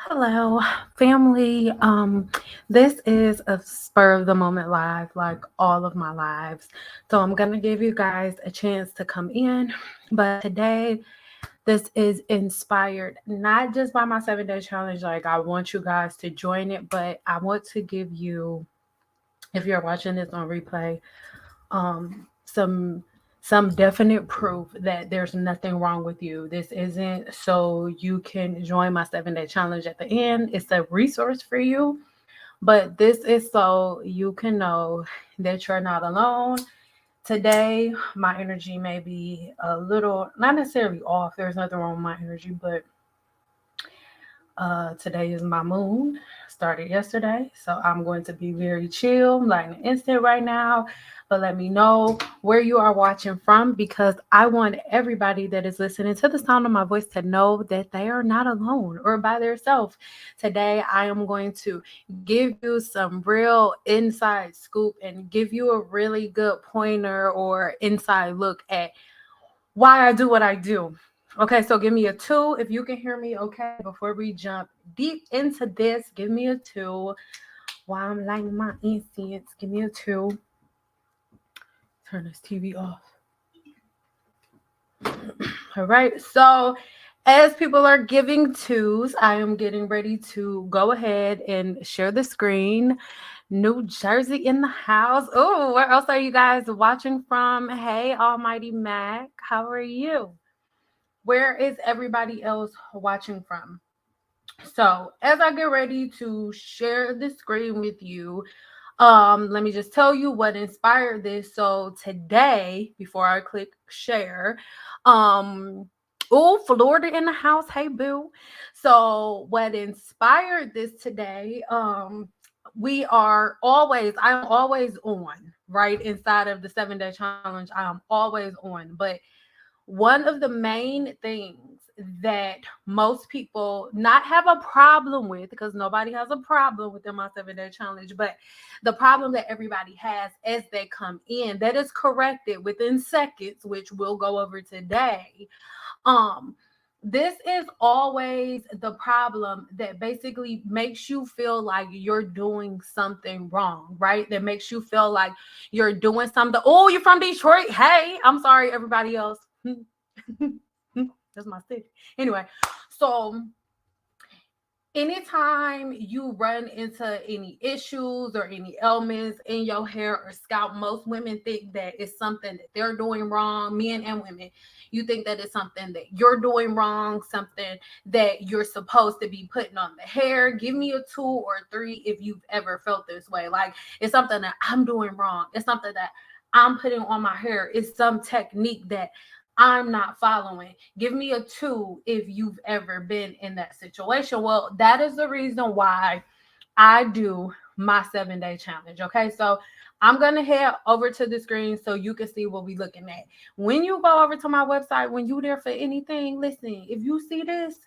Hello, family. This is a spur of the moment live, like all of my lives. So I'm gonna give you guys a chance to come in. But today, this is inspired not just by my 7 day challenge. Like I want you guys to join it, but I want to give you, if you're watching this on replay, some definite proof that there's nothing wrong with you. This isn't so you can join my 7 day challenge at the end. It's a resource for you, but this is so you can know that you're not alone. Today, my energy may be a little, not necessarily off. There's nothing wrong with my energy, but today is my moon. Started yesterday, so I'm going to be very chill, like an instant right now. But let me know where you are watching from because I want everybody that is listening to the sound of my voice to know that they are not alone or by themselves. Today, I am going to give you some real inside scoop and give you a really good pointer or inside look at why I do what I do. Okay, so give me a 2 if you can hear me. Okay, before we jump deep into this, give me a 2 while I'm lighting my incense. Give me a 2. Turn this TV off. All right, so as people are giving 2s, I am getting ready to go ahead and share the screen. New Jersey in the house. Oh, where else are you guys watching from? Hey, Almighty Mac, how are you? Where is everybody else watching from? So, as I get ready to share the screen with you, let me just tell you what inspired this. So, today, before I click share, oh, Florida in the house. Hey, boo. So, what inspired this today? I'm always on, right? Inside of the 7 day challenge, I am always on. But one of the main things that most people not have a problem with, because nobody has a problem within my 7 day challenge, but the problem that everybody has as they come in that is corrected within seconds, which we'll go over today. um this is always the problem that basically makes you feel like you're doing something wrong, right? That makes you feel like you're doing something. Oh, you're from Detroit. Hey, I'm sorry, everybody else. That's my city. Anyway, so anytime you run into any issues or any ailments in your hair or scalp, most women think that it's something that they're doing wrong. Men and women, you think that it's something that you're doing wrong, something that you're supposed to be putting on the hair. Give me a 2 or 3 if you've ever felt this way. Like it's something that I'm doing wrong. It's something that I'm putting on my hair. It's some technique that I'm not following. Give me a 2 if you've ever been in that situation. Well, that is the reason why I do my 7 day challenge. Okay, so I'm gonna head over to the screen so you can see what we're looking at. When you go over to my website, when you there for anything, listen, if you see this,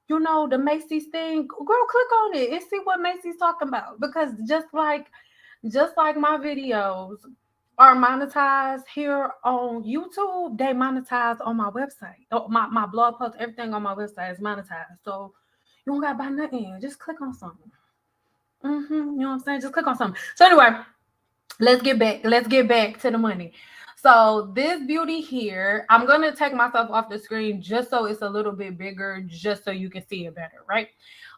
you know the Macy's thing, girl, click on it and see what Macy's talking about. Because just like my videos are monetized here on YouTube, they monetize on my website. Oh, my blog post, everything on my website is monetized. So you don't gotta buy nothing. Just click on something. You know what I'm saying? Just click on something. So anyway, let's get back to the money. So this beauty here, I'm gonna take myself off the screen just so it's a little bit bigger, just so you can see it better, right?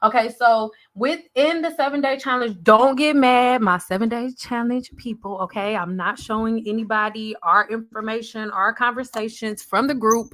Okay, so within the 7 day challenge, don't get mad, my 7 day challenge people. Okay, I'm not showing anybody our information, our conversations from the group.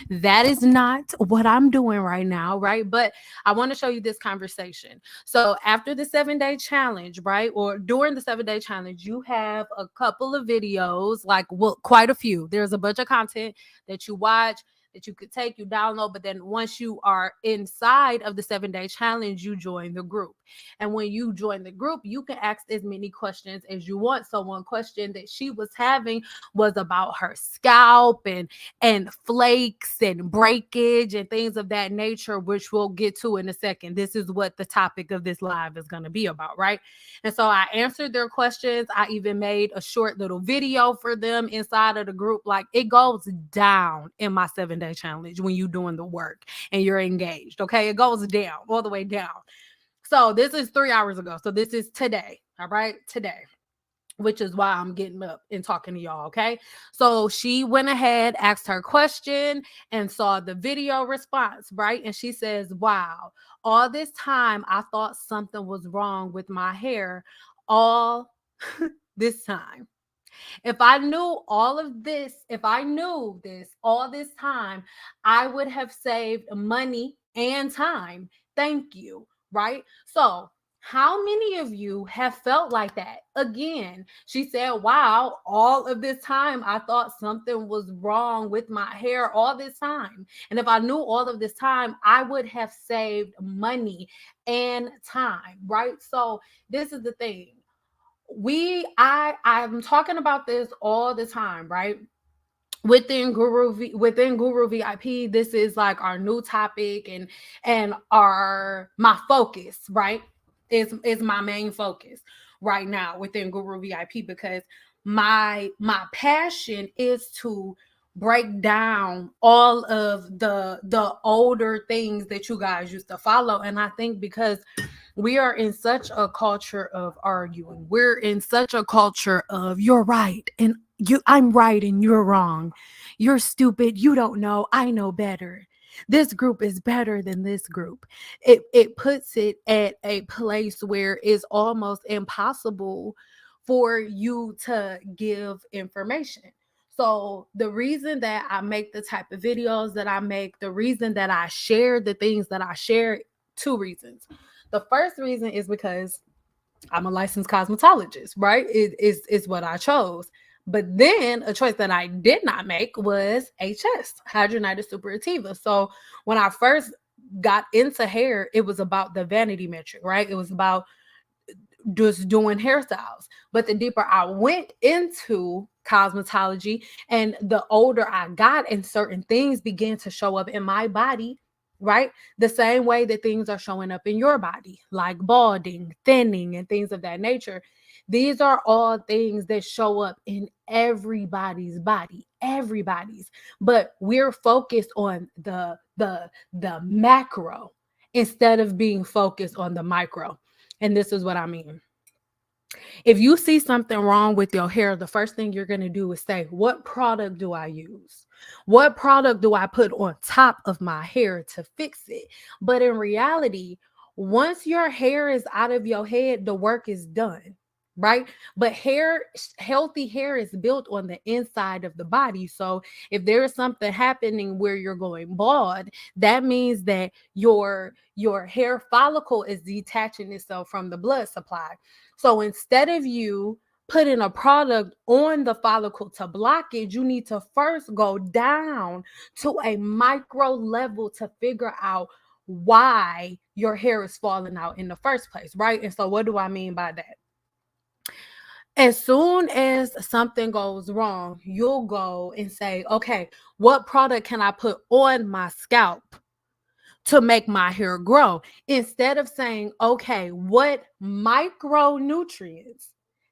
That is not what I'm doing right now, right? But I want to show you this conversation. So after the 7 day challenge, right, or during the 7 day challenge, you have a couple of videos, like well, quite a few. There's a bunch of content that you watch that you could take, you download, but then once you are inside of the 7 day challenge, you join the group. And when you join the group, you can ask as many questions as you want. So one question that she was having was about her scalp and flakes and breakage and things of that nature, which we'll get to in a second. This is what the topic of this live is going to be about, right? And so I answered their questions. I even made a short little video for them inside of the group. Like, it goes down in my 7-day challenge when you're doing the work and you're engaged. Okay, it goes down, all the way down. So this is 3 hours ago. So this is today. All right, today, which is why I'm getting up and talking to y'all. Okay, so she went ahead, asked her question, and saw the video response, right? And she says, wow, all this time I thought something was wrong with my hair. All this time, if I knew all of this, if I knew this all this time, I would have saved money and time. Thank you. Right? So, how many of you have felt like that? Again, she said, wow, all of this time, I thought something was wrong with my hair all this time. And if I knew all of this time, I would have saved money and time. Right? So, this is the thing. I'm talking about this all the time, right? Within Guru VIP, this is like our new topic and my focus, right? Is my main focus right now within Guru VIP, because my passion is to break down all of the older things that you guys used to follow. And I think because we are in such a culture of arguing, we're in such a culture of you're right and I'm right and you're wrong, you're stupid, you don't know, I know better, this group is better than this group. It puts it at a place where it's almost impossible for you to give information. So the reason that I make the type of videos that I make, the reason that I share the things that I share, two reasons. The first reason is because I'm a licensed cosmetologist, right? It's what I chose. But then a choice that I did not make was HS, hydrogenated suppurativa. So when I first got into hair, it was about the vanity metric, right? It was about just doing hairstyles. But the deeper I went into cosmetology and the older I got, and certain things began to show up in my body, right? The same way that things are showing up in your body, like balding, thinning, and things of that nature. These are all things that show up in everybody's body, everybody's. But we're focused on the macro instead of being focused on the micro. And this is what I mean. If you see something wrong with your hair, the first thing you're going to do is say, what product do I use? What product do I put on top of my hair to fix it? But in reality, once your hair is out of your head, the work is done, right? But healthy hair is built on the inside of the body. So if there is something happening where you're going bald, that means that your hair follicle is detaching itself from the blood supply. So instead of you putting a product on the follicle to block it, you need to first go down to a micro level to figure out why your hair is falling out in the first place, right? And so what do I mean by that? As soon as something goes wrong, you'll go and say, okay, what product can I put on my scalp to make my hair grow? Instead of saying, okay, what micronutrients,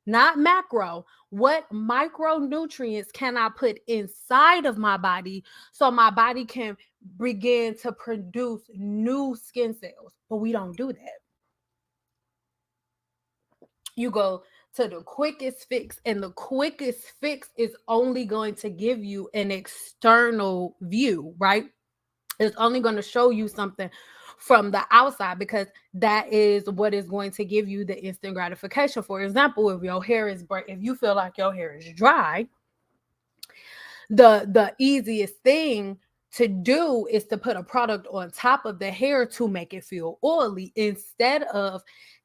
not macro, what micronutrients can I put inside of my body so my body can begin to produce new skin cells? But we don't do that. You go to the quickest fix, and the quickest fix is only going to give you an external view, right? It's only going to show you something from the outside, because that is what is going to give you the instant gratification. For example, if your hair is if you feel like your hair is dry, the easiest thing to do is to put a product on top of the hair to make it feel oily, instead of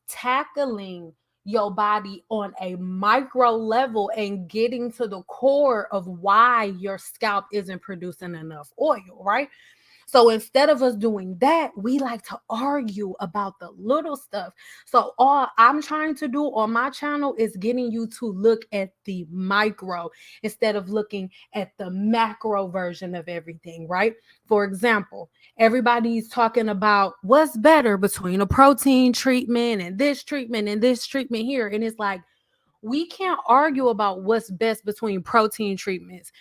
tackling your body on a micro level and getting to the core of why your scalp isn't producing enough oil, right? So instead of us doing that, we like to argue about the little stuff. So all I'm trying to do on my channel is getting you to look at the micro instead of looking at the macro version of everything, right? For example, everybody's talking about what's better between a protein treatment and this treatment here. And it's like, we can't argue about what's best between protein treatments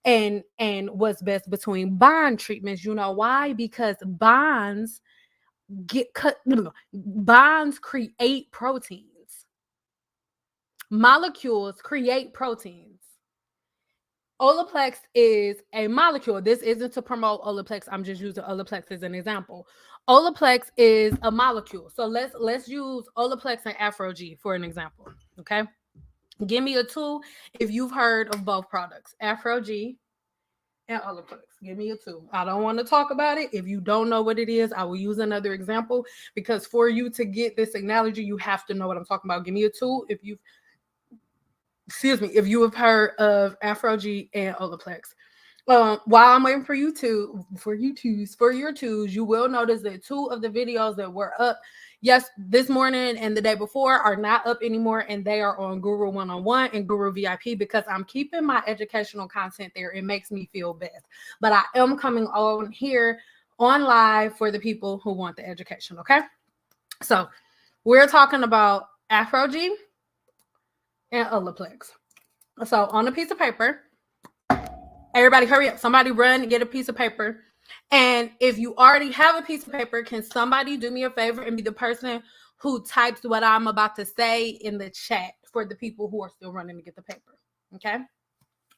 and what's best between bond treatments. You know why? Because bonds get cut. Bonds create proteins. Molecules create proteins. OLAPLEX is a molecule. This isn't to promote OLAPLEX. I'm just using OLAPLEX as an example. OLAPLEX is a molecule. So let's use OLAPLEX and Afro-G for an example. Okay. Give me a 2 if you've heard of both products, Afro-G and OLAPLEX. Give me a 2. I don't want to talk about it. If you don't know what it is, I will use another example, because for you to get this analogy, you have to know what I'm talking about. Give me a 2 if you have heard of Afro-G and OLAPLEX. While I'm waiting for your twos, you will notice that 2 of the videos that were up this morning and the day before are not up anymore, and they are on Guru 101 and Guru VIP, because I'm keeping my educational content there. It makes me feel best, but I am coming on here on live for the people who want the education. Okay, so we're talking about Afro-G and OLAPLEX. So on a piece of paper, everybody hurry up. Somebody run and get a piece of paper. And if you already have a piece of paper, can somebody do me a favor and be the person who types what I'm about to say in the chat for the people who are still running to get the paper? Okay.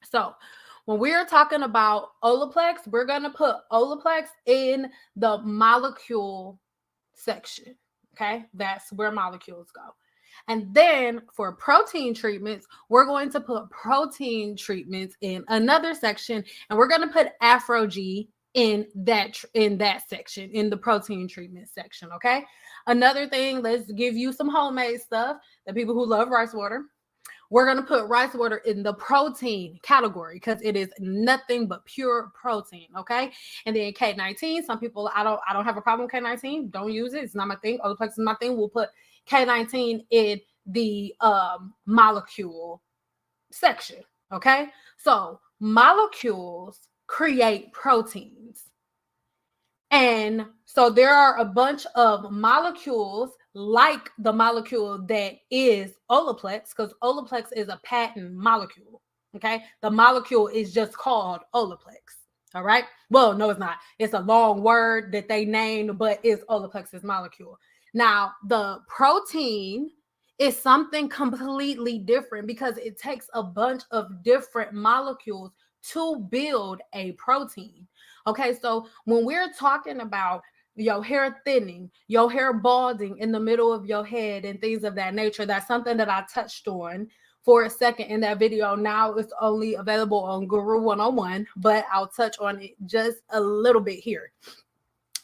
So when we're talking about OLAPLEX, we're going to put OLAPLEX in the molecule section. Okay. That's where molecules go. And then for protein treatments, we're going to put protein treatments in another section, and we're going to put Afro-G in that section, in the protein treatment section. Okay. Another thing, let's give you some homemade stuff. The people who love rice water, we're going to put rice water in the protein category because it is nothing but pure protein. Okay. And then K19, some people, I don't have a problem with K19. Don't use it. It's not my thing. OLAPLEX is my thing. We'll put K19 in the molecule section. Okay. So molecules create proteins. And so there are a bunch of molecules like the molecule that is OLAPLEX, because OLAPLEX is a patent molecule. Okay. The molecule is just called OLAPLEX. All right. Well, no, it's not. It's a long word that they named, but it's OLAPLEX's molecule. Now, the protein is something completely different because it takes a bunch of different molecules to build a protein. Okay, so when we're talking about your hair thinning, your hair balding in the middle of your head and things of that nature, that's something that I touched on for a second in that video. Now it's only available on Guru 101, but I'll touch on it just a little bit here.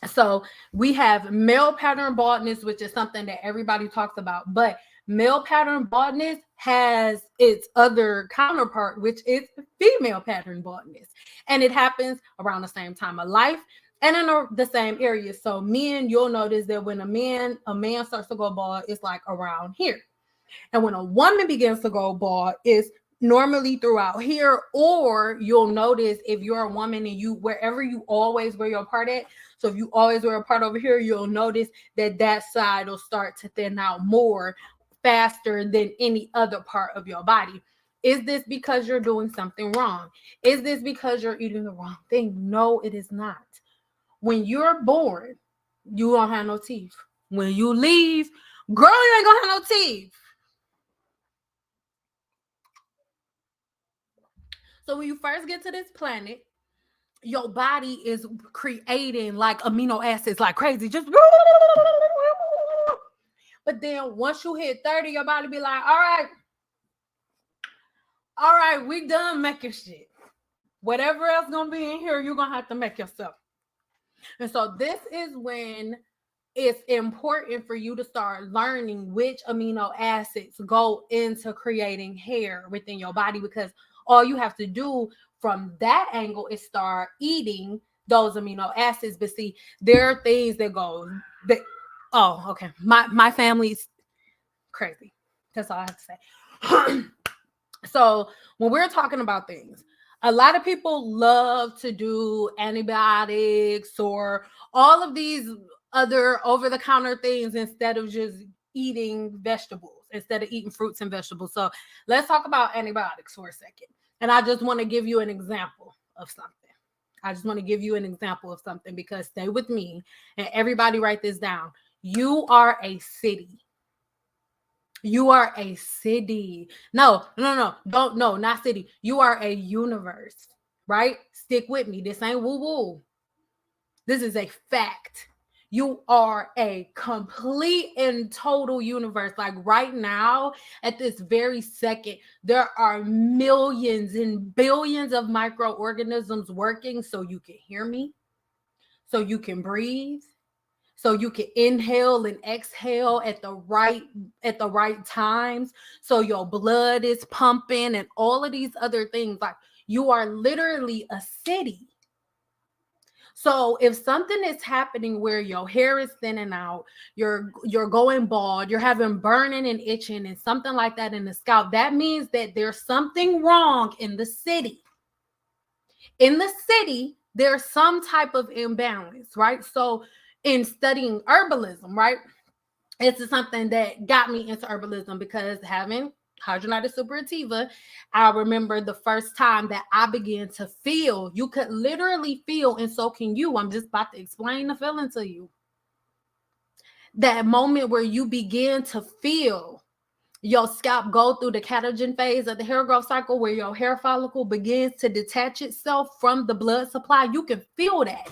So we have male pattern baldness, which is something that everybody talks about, but male pattern baldness has its other counterpart, which is female pattern baldness. And it happens around the same time of life and in the same area. So men, you'll notice that when a man starts to go bald, it's like around here. And when a woman begins to go bald, it's normally throughout here, or you'll notice if you're a woman and wherever you always wear your part at. So if you always wear a part over here, you'll notice that side will start to thin out more faster than any other part of your body. Is this because you're doing something wrong? Is this because you're eating the wrong thing? No, it is not. When you're born, you don't have no teeth. When you leave, girl, you ain't gonna have no teeth. So when you first get to this planet, your body is creating like amino acids like crazy. But then once you hit 30, your body be like, all right, we done making shit. Whatever else gonna be in here, you're gonna have to make yourself. And so this is when it's important for you to start learning which amino acids go into creating hair within your body, because all you have to do from that angle is start eating those amino acids. But see, there are things that go that, oh, okay. My family's crazy. That's all I have to say. So when we're talking about things, a lot of people love to do antibiotics or all of these other over-the-counter things instead of just eating vegetables, instead of eating fruits and vegetables. So let's talk about antibiotics for a second. And I just want to give you an example of something. I just want to give you an example of something, because stay with me and everybody write this down. You are a city. You are a city. No, not city. You are a universe, right? Stick with me. This ain't woo-woo. This is a fact. You are a complete and total universe. Like right now, at this very second, there are millions and billions of microorganisms working so you can hear me, so you can breathe, so you can inhale and exhale at the right times, so your blood is pumping and all of these other things. Like you are literally a city. So if something is happening where your hair is thinning out, you're going bald, you're having burning and itching and something like that in the scalp, that means that there's something wrong in the city. In the city, there's some type of imbalance, right? So in studying herbalism, right, it's something that got me into herbalism, because having hydrogenated superativa, I remember the first time that I began to feel, you could literally feel, and so can you. I'm just about to explain the feeling to you. That moment where you begin to feel your scalp go through the catagen phase of the hair growth cycle, where your hair follicle begins to detach itself from the blood supply. You can feel that.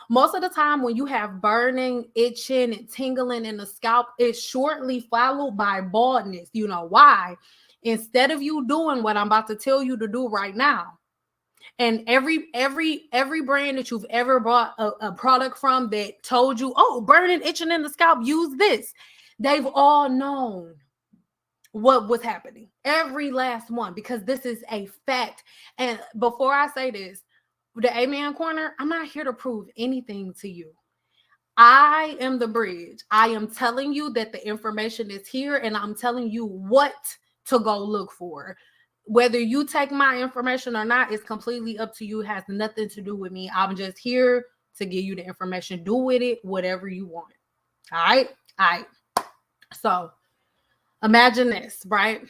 Most of the time when you have burning, itching, and tingling in the scalp, it's shortly followed by baldness. You know why? Instead of you doing what I'm about to tell you to do right now, and every brand that you've ever bought a product from that told you, oh, burning, itching in the scalp, use this, they've all known what was happening. Every last one, because this is a fact. And before I say this, the Amen Corner, I'm not here to prove anything to you. I am the bridge. I am telling you that the information is here, and I'm telling you what to go look for. Whether you take my information or not is completely up to you. It has nothing to do with me. I'm just here to give you the information. Do with it whatever you want. All right? All right. So imagine this, right?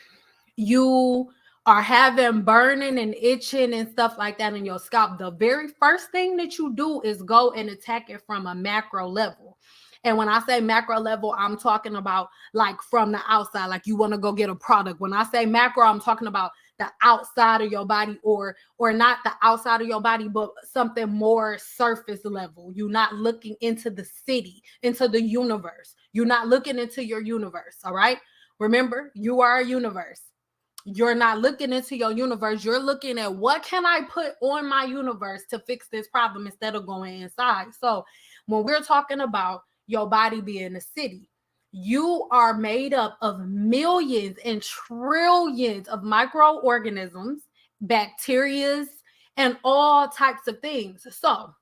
You are having burning and itching and stuff like that in your scalp. The very first thing that you do is go and attack it from a macro level. And when I say macro level, I'm talking about like from the outside, like you want to go get a product. When I say macro, I'm talking about the outside of your body, or not the outside of your body, but something more surface level. You're not looking into the city, into the universe. You're not looking into your universe, all right? Remember, you are a universe. You're not looking into your universe. You're looking at what can I put on my universe to fix this problem instead of going inside. So when we're talking about your body being a city, you are made up of millions and trillions of microorganisms, bacteria, and all types of things. So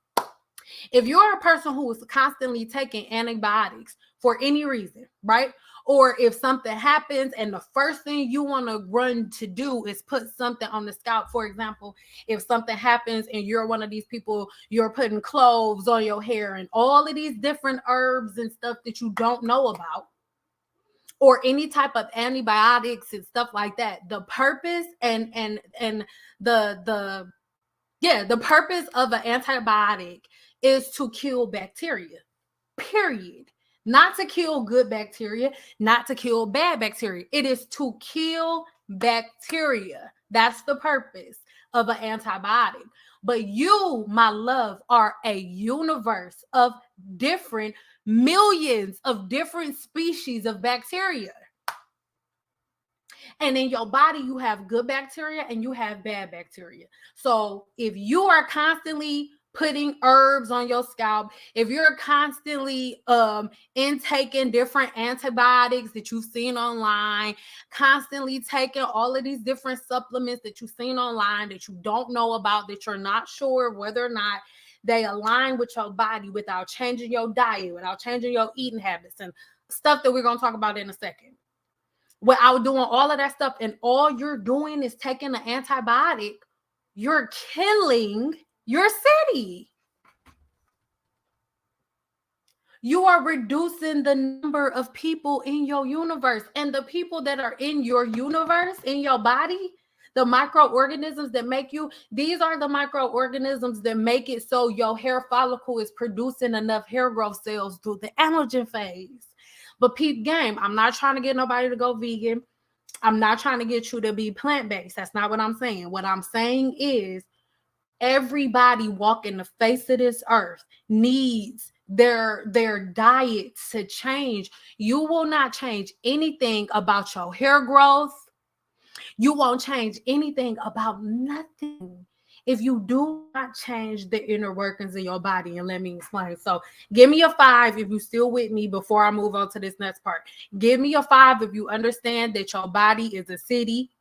if you're a person who is constantly taking antibiotics for any reason, right? Or if something happens and the first thing you want to run to do is put something on the scalp. For example, if something happens and you're one of these people, you're putting cloves on your hair and all of these different herbs and stuff that you don't know about, or any type of antibiotics and stuff like that. The purpose and the purpose of an antibiotic is to kill bacteria, period. Not to kill good bacteria, not to kill bad bacteria. It is to kill bacteria. That's the purpose of an antibiotic. But you, my love, are a universe of different millions of different species of bacteria. And in your body, you have good bacteria and you have bad bacteria. So if you are constantly putting herbs on your scalp, if you're constantly intaking different antibiotics that you've seen online, constantly taking all of these different supplements that you've seen online that you don't know about, that you're not sure whether or not they align with your body without changing your diet, without changing your eating habits and stuff that we're going to talk about in a second. Without doing all of that stuff, and all you're doing is taking an antibiotic, you're killing your city. You are reducing the number of people in your universe, and the people that are in your universe, in your body, the microorganisms that make you, these are the microorganisms that make it so your hair follicle is producing enough hair growth cells through the anagen phase. But peep game, I'm not trying to get nobody to go vegan. I'm not trying to get you to be plant-based. That's not what I'm saying. What I'm saying is everybody walking the face of this earth needs their diet to change. You will not change anything about your hair growth. You won't change anything about nothing if you do not change the inner workings of your body. And let me explain. So give me a 5 if you're still with me before I move on to this next part. Give me a 5 if you understand that your body is a city.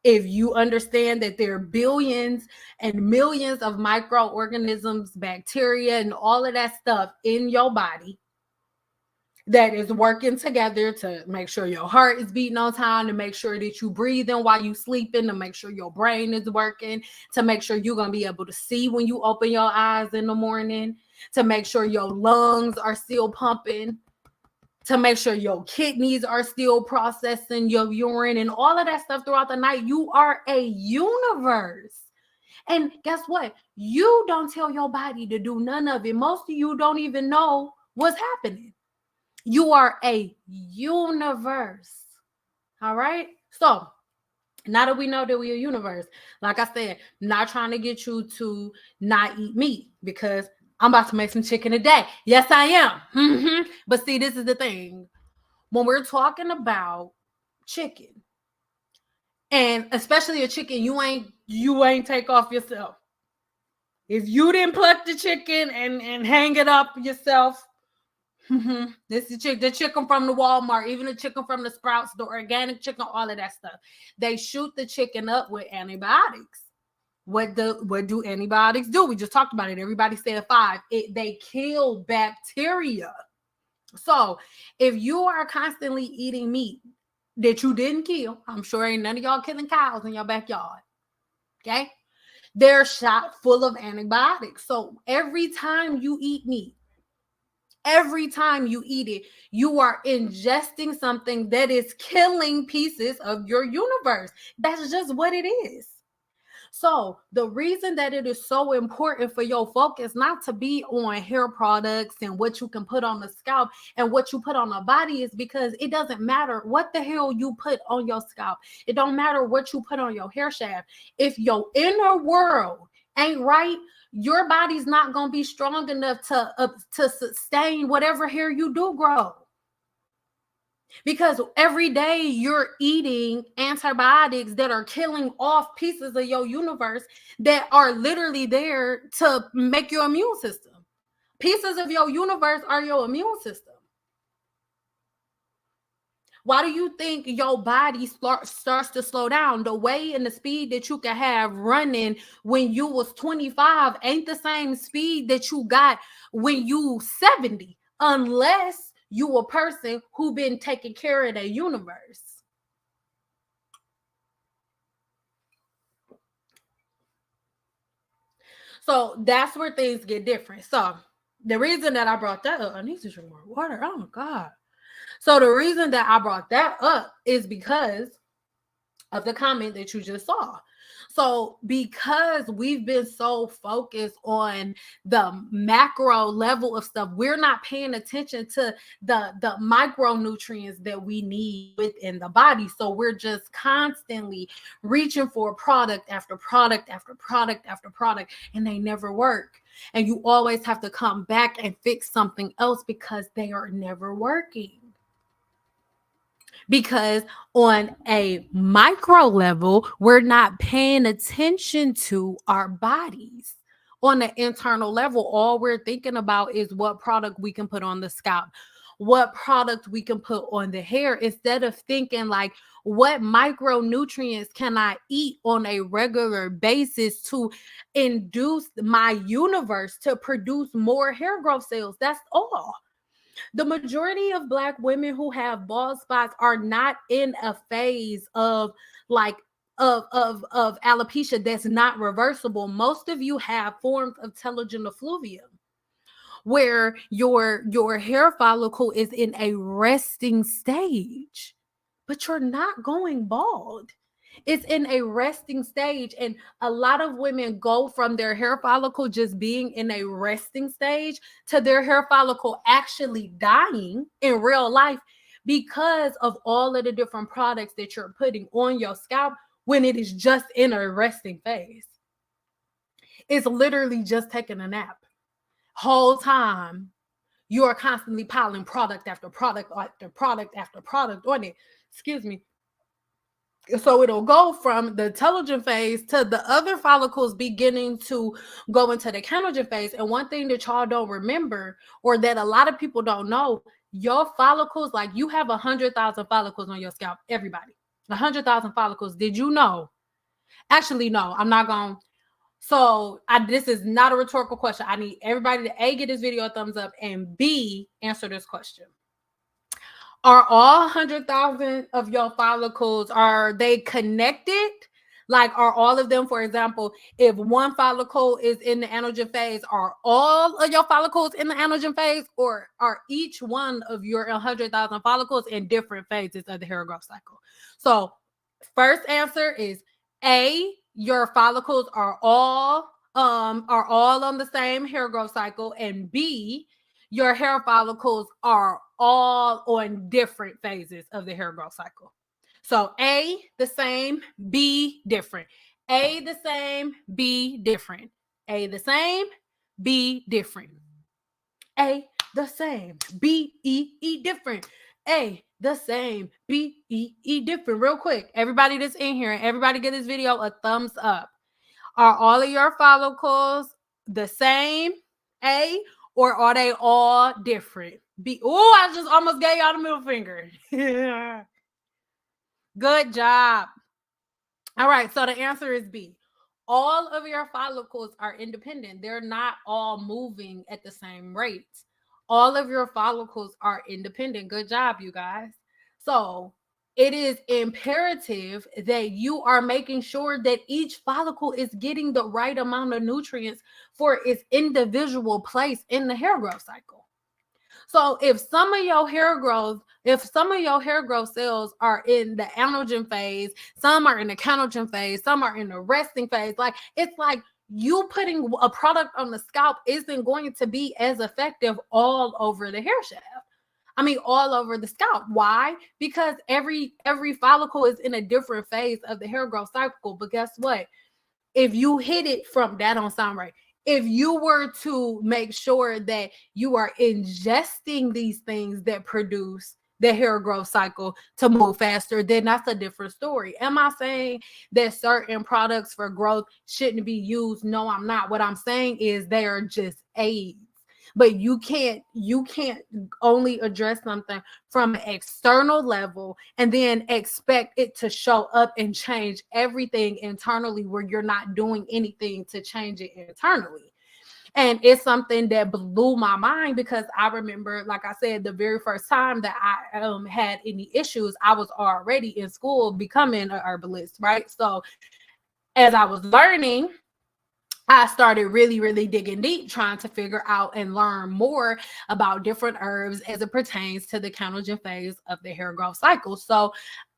If you understand that there are billions and millions of microorganisms, bacteria, and all of that stuff in your body that is working together to make sure your heart is beating on time, to make sure that you breathing while you sleeping, to make sure your brain is working, to make sure you're going to be able to see when you open your eyes in the morning, to make sure your lungs are still pumping, to make sure your kidneys are still processing your urine and all of that stuff throughout the night. You are a universe. And guess what? You don't tell your body to do none of it. Most of you don't even know what's happening. You are a universe. All right? So now that we know that we're a universe, like I said, I'm not trying to get you to not eat meat, because I'm about to make some chicken today. Yes, I am. But see, this is the thing. When we're talking about chicken, and especially a chicken you ain't take off yourself. If you didn't pluck the chicken and hang it up yourself, this is the chicken from the Walmart, even the chicken from the Sprouts, the organic chicken, all of that stuff. They shoot the chicken up with antibiotics. What do antibiotics do? We just talked about it. Everybody said 5. They kill bacteria. So if you are constantly eating meat that you didn't kill, I'm sure ain't none of y'all killing cows in your backyard. Okay? They're shot full of antibiotics. So every time you eat meat, every time you eat it, you are ingesting something that is killing pieces of your universe. That's just what it is. So the reason that it is so important for your focus not to be on hair products and what you can put on the scalp and what you put on the body is because it doesn't matter what the hell you put on your scalp. It don't matter what you put on your hair shaft. If your inner world ain't right, your body's not going to be strong enough to sustain whatever hair you do grow. Because every day you're eating antibiotics that are killing off pieces of your universe that are literally there to make your immune system. Pieces of your universe are your immune system. Why do you think your body starts to slow down? The way and the speed that you can have running when you was 25 ain't the same speed that you got when you 70, unless you a person who been taking care of the universe. So that's where things get different. So the reason that I brought that up, I need to drink more water. Oh my God. So the reason that I brought that up is because of the comment that you just saw. So because we've been so focused on the macro level of stuff, we're not paying attention to the micronutrients that we need within the body. So we're just constantly reaching for product after product after product after product, and they never work. And you always have to come back and fix something else because they are never working. Because on a micro level, we're not paying attention to our bodies. On the internal level, all we're thinking about is what product we can put on the scalp. what product we can put on the hair, instead of thinking like, what micronutrients can I eat on a regular basis to induce my universe to produce more hair growth cells? That's all. The majority of Black women who have bald spots are not in a phase of like of alopecia that's not reversible. Most of you have forms of telogen effluvium where your hair follicle is in a resting stage, but you're not going bald. It's in a resting stage, and a lot of women go from their hair follicle just being in a resting stage to their hair follicle actually dying in real life because of all of the different products that you're putting on your scalp when it is just in a resting phase. It's literally just taking a nap. Whole time you are constantly piling product after product after product after product on it. Excuse me. So it'll go from the telogen phase to the other follicles beginning to go into the canogen phase. And one thing that y'all don't remember, or that a lot of people don't know, your follicles, like you have 100,000 follicles on your scalp, everybody. 100,000 follicles. Did you know? Actually, no, I'm not going. So this is not a rhetorical question. I need everybody to A, get this video a thumbs up, and B, answer this question. Are all 100,000 of your follicles, are they connected? Like, are all of them, for example, if one follicle is in the anagen phase, are all of your follicles in the anagen phase, or are each one of your 100,000 follicles in different phases of the hair growth cycle? So first answer is A, your follicles are all on the same hair growth cycle, and B, your hair follicles are all on different phases of the hair growth cycle. So A, the same, B, different. A, the same, B, different. A, the same, B, different. A, the same, B, E, different. A, the same, B, E, different. Real quick, everybody that's in here, everybody get this video a thumbs up. Are all of your follicles the same, A, or are they all different? B. Oh, I just almost gave y'all the middle finger. Good job. All right, so the answer is B. All of your follicles are independent. They're not all moving at the same rate. All of your follicles are independent. Good job, you guys. So it is imperative that you are making sure that each follicle is getting the right amount of nutrients for its individual place in the hair growth cycle. So if some of your hair growth cells are in the anagen phase, some are in the canogen phase, some are in the resting phase, like it's like you putting a product on the scalp isn't going to be as effective all over the hair shaft. I mean, all over the scalp. Why? Because every follicle is in a different phase of the hair growth cycle. But guess what? If you hit it from, that don't sound right. If you were to make sure that you are ingesting these things that produce the hair growth cycle to move faster, then that's a different story. Am I saying that certain products for growth shouldn't be used? No, I'm not. What I'm saying is they are just aids. But you can't only address something from an external level and then expect it to show up and change everything internally where you're not doing anything to change it internally. And it's something that blew my mind, because I remember, like I said, the very first time that I had any issues, I was already in school becoming an herbalist, right? So as I was learning, I started really, really digging deep, trying to figure out and learn more about different herbs as it pertains to the canogen phase of the hair growth cycle. So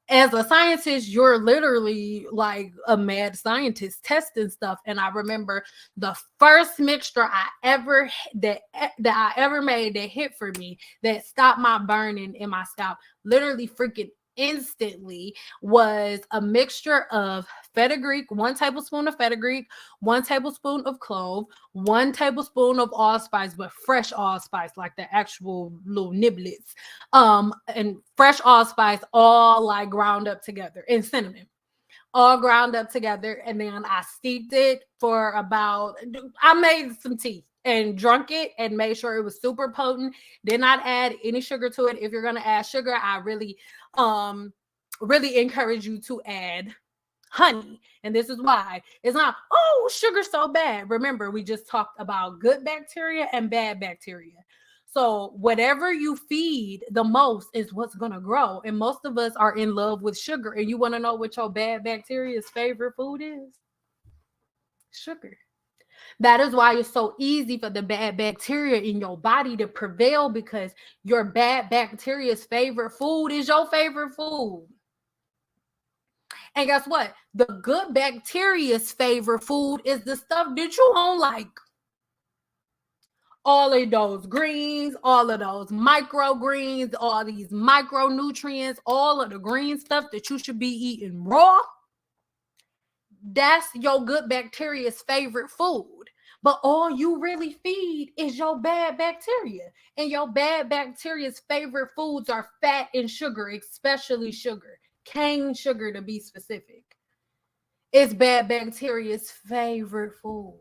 as a scientist, you're literally like a mad scientist testing stuff. And I remember the first mixture I ever made that hit for me, that stopped my burning in my scalp literally freaking instantly, was a mixture of fenugreek, 1 tablespoon of fenugreek, 1 tablespoon of clove, 1 tablespoon of allspice, but fresh allspice, like the actual little niblets, and fresh allspice, all like ground up together, and cinnamon, all ground up together. And then I steeped it for about, I made some tea. and drunk it and made sure it was super potent. Did not add any sugar to it. If you're gonna add sugar, I really encourage you to add honey. And this is why. It's not, oh, sugar's so bad. Remember, we just talked about good bacteria and bad bacteria. So whatever you feed the most is what's going to grow. And most of us are in love with sugar. And you want to know what your bad bacteria's favorite food is? Sugar. That is why it's so easy for the bad bacteria in your body to prevail, because your bad bacteria's favorite food is your favorite food. And guess what? The good bacteria's favorite food is the stuff that you don't like. All of those greens, all of those microgreens, all these micronutrients, all of the green stuff that you should be eating raw. That's your good bacteria's favorite food. But all you really feed is your bad bacteria. And your bad bacteria's favorite foods are fat and sugar, especially sugar. Cane sugar, to be specific. It's bad bacteria's favorite food.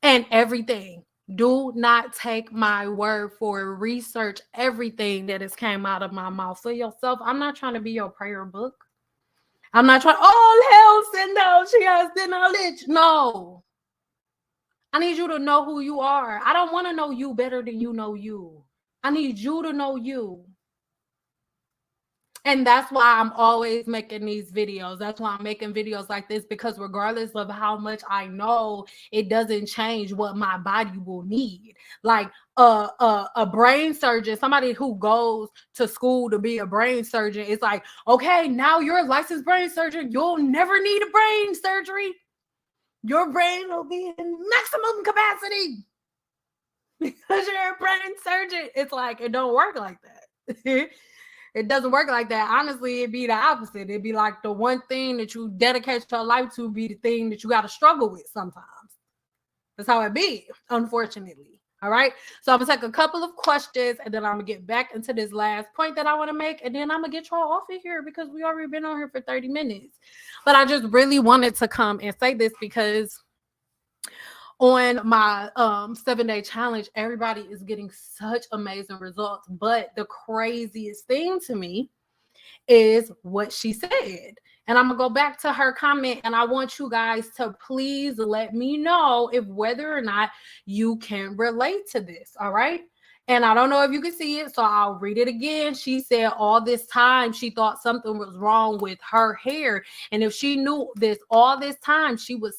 And everything. Do not take my word for it. Research everything that has came out of my mouth for yourself. I'm not trying to be your prayer book. I'm not trying, oh, hell, send out, she has the knowledge. No. I need you to know who you are. I don't want to know you better than you know you. I need you to know you. And that's why I'm always making these videos. That's why I'm making videos like this, because regardless of how much I know, it doesn't change what my body will need. Like a brain surgeon, somebody who goes to school to be a brain surgeon, it's like, okay, now you're a licensed brain surgeon. You'll never need a brain surgery. Your brain will be in maximum capacity because you're a brain surgeon. It's like, it don't work like that. It doesn't work like that. Honestly, it'd be the opposite. It'd be like the one thing that you dedicate your life to be the thing that you got to struggle with sometimes. That's how it be, unfortunately. All right. So I'm going to take a couple of questions and then I'm going to get back into this last point that I want to make. And then I'm going to get y'all off of here because we already been on here for 30 minutes. But I just really wanted to come and say this because on my 7-day challenge, everybody is getting such amazing results. But the craziest thing to me is what she said. And I'm going to go back to her comment, and I want you guys to please let me know if whether or not you can relate to this, all right? And I don't know if you can see it, so I'll read it again. She said all this time she thought something was wrong with her hair. And if she knew this all this time, she would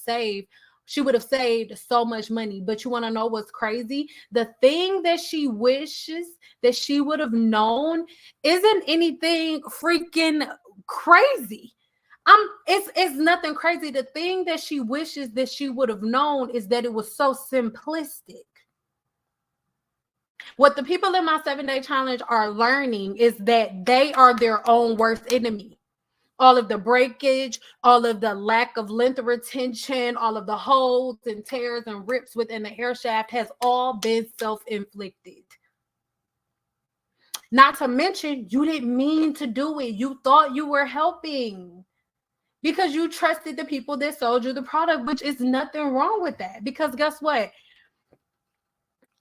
have saved so much money. But you want to know what's crazy? The thing that she wishes that she would have known isn't anything freaking crazy. It's nothing crazy. The thing that she wishes that she would have known is that it was so simplistic. What the people in my 7-day challenge are learning is that they are their own worst enemy. All of the breakage, all of the lack of length retention, all of the holes and tears and rips within the hair shaft has all been self-inflicted. Not to mention, you didn't mean to do it. You thought you were helping because you trusted the people that sold you the product, which is nothing wrong with that. Because guess what?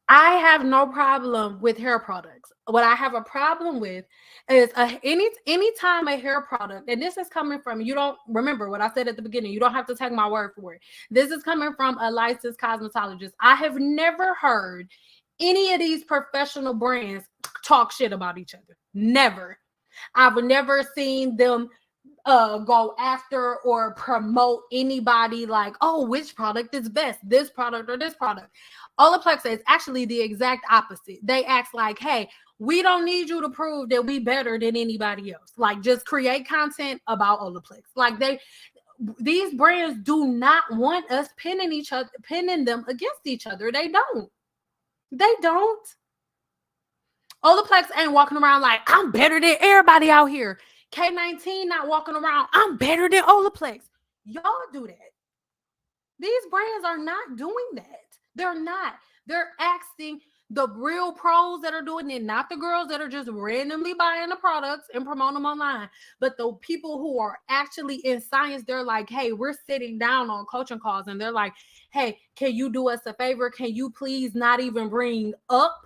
I have no problem with hair products. What I have a problem with is anytime a hair product, and this is coming from, you don't remember what I said at the beginning, you don't have to take my word for it. This is coming from a licensed cosmetologist. I have never heard any of these professional brands talk shit about each other. Never. I've never seen them go after or promote anybody like, oh, which product is best, this product or this product. OLAPLEX is actually the exact opposite. They act like, hey, we don't need you to prove that we better than anybody else. Like, just create content about OLAPLEX. Like, these brands do not want us pinning them against each other. They don't. OLAPLEX ain't walking around like, I'm better than everybody out here. K19 not walking around, I'm better than OLAPLEX. Y'all do that. These brands are not doing that. They're not. They're the real pros that are doing it, not the girls that are just randomly buying the products and promoting them online, but the people who are actually in science. They're like, hey, we're sitting down on coaching calls and they're like, hey, can you do us a favor? Can you please not even bring up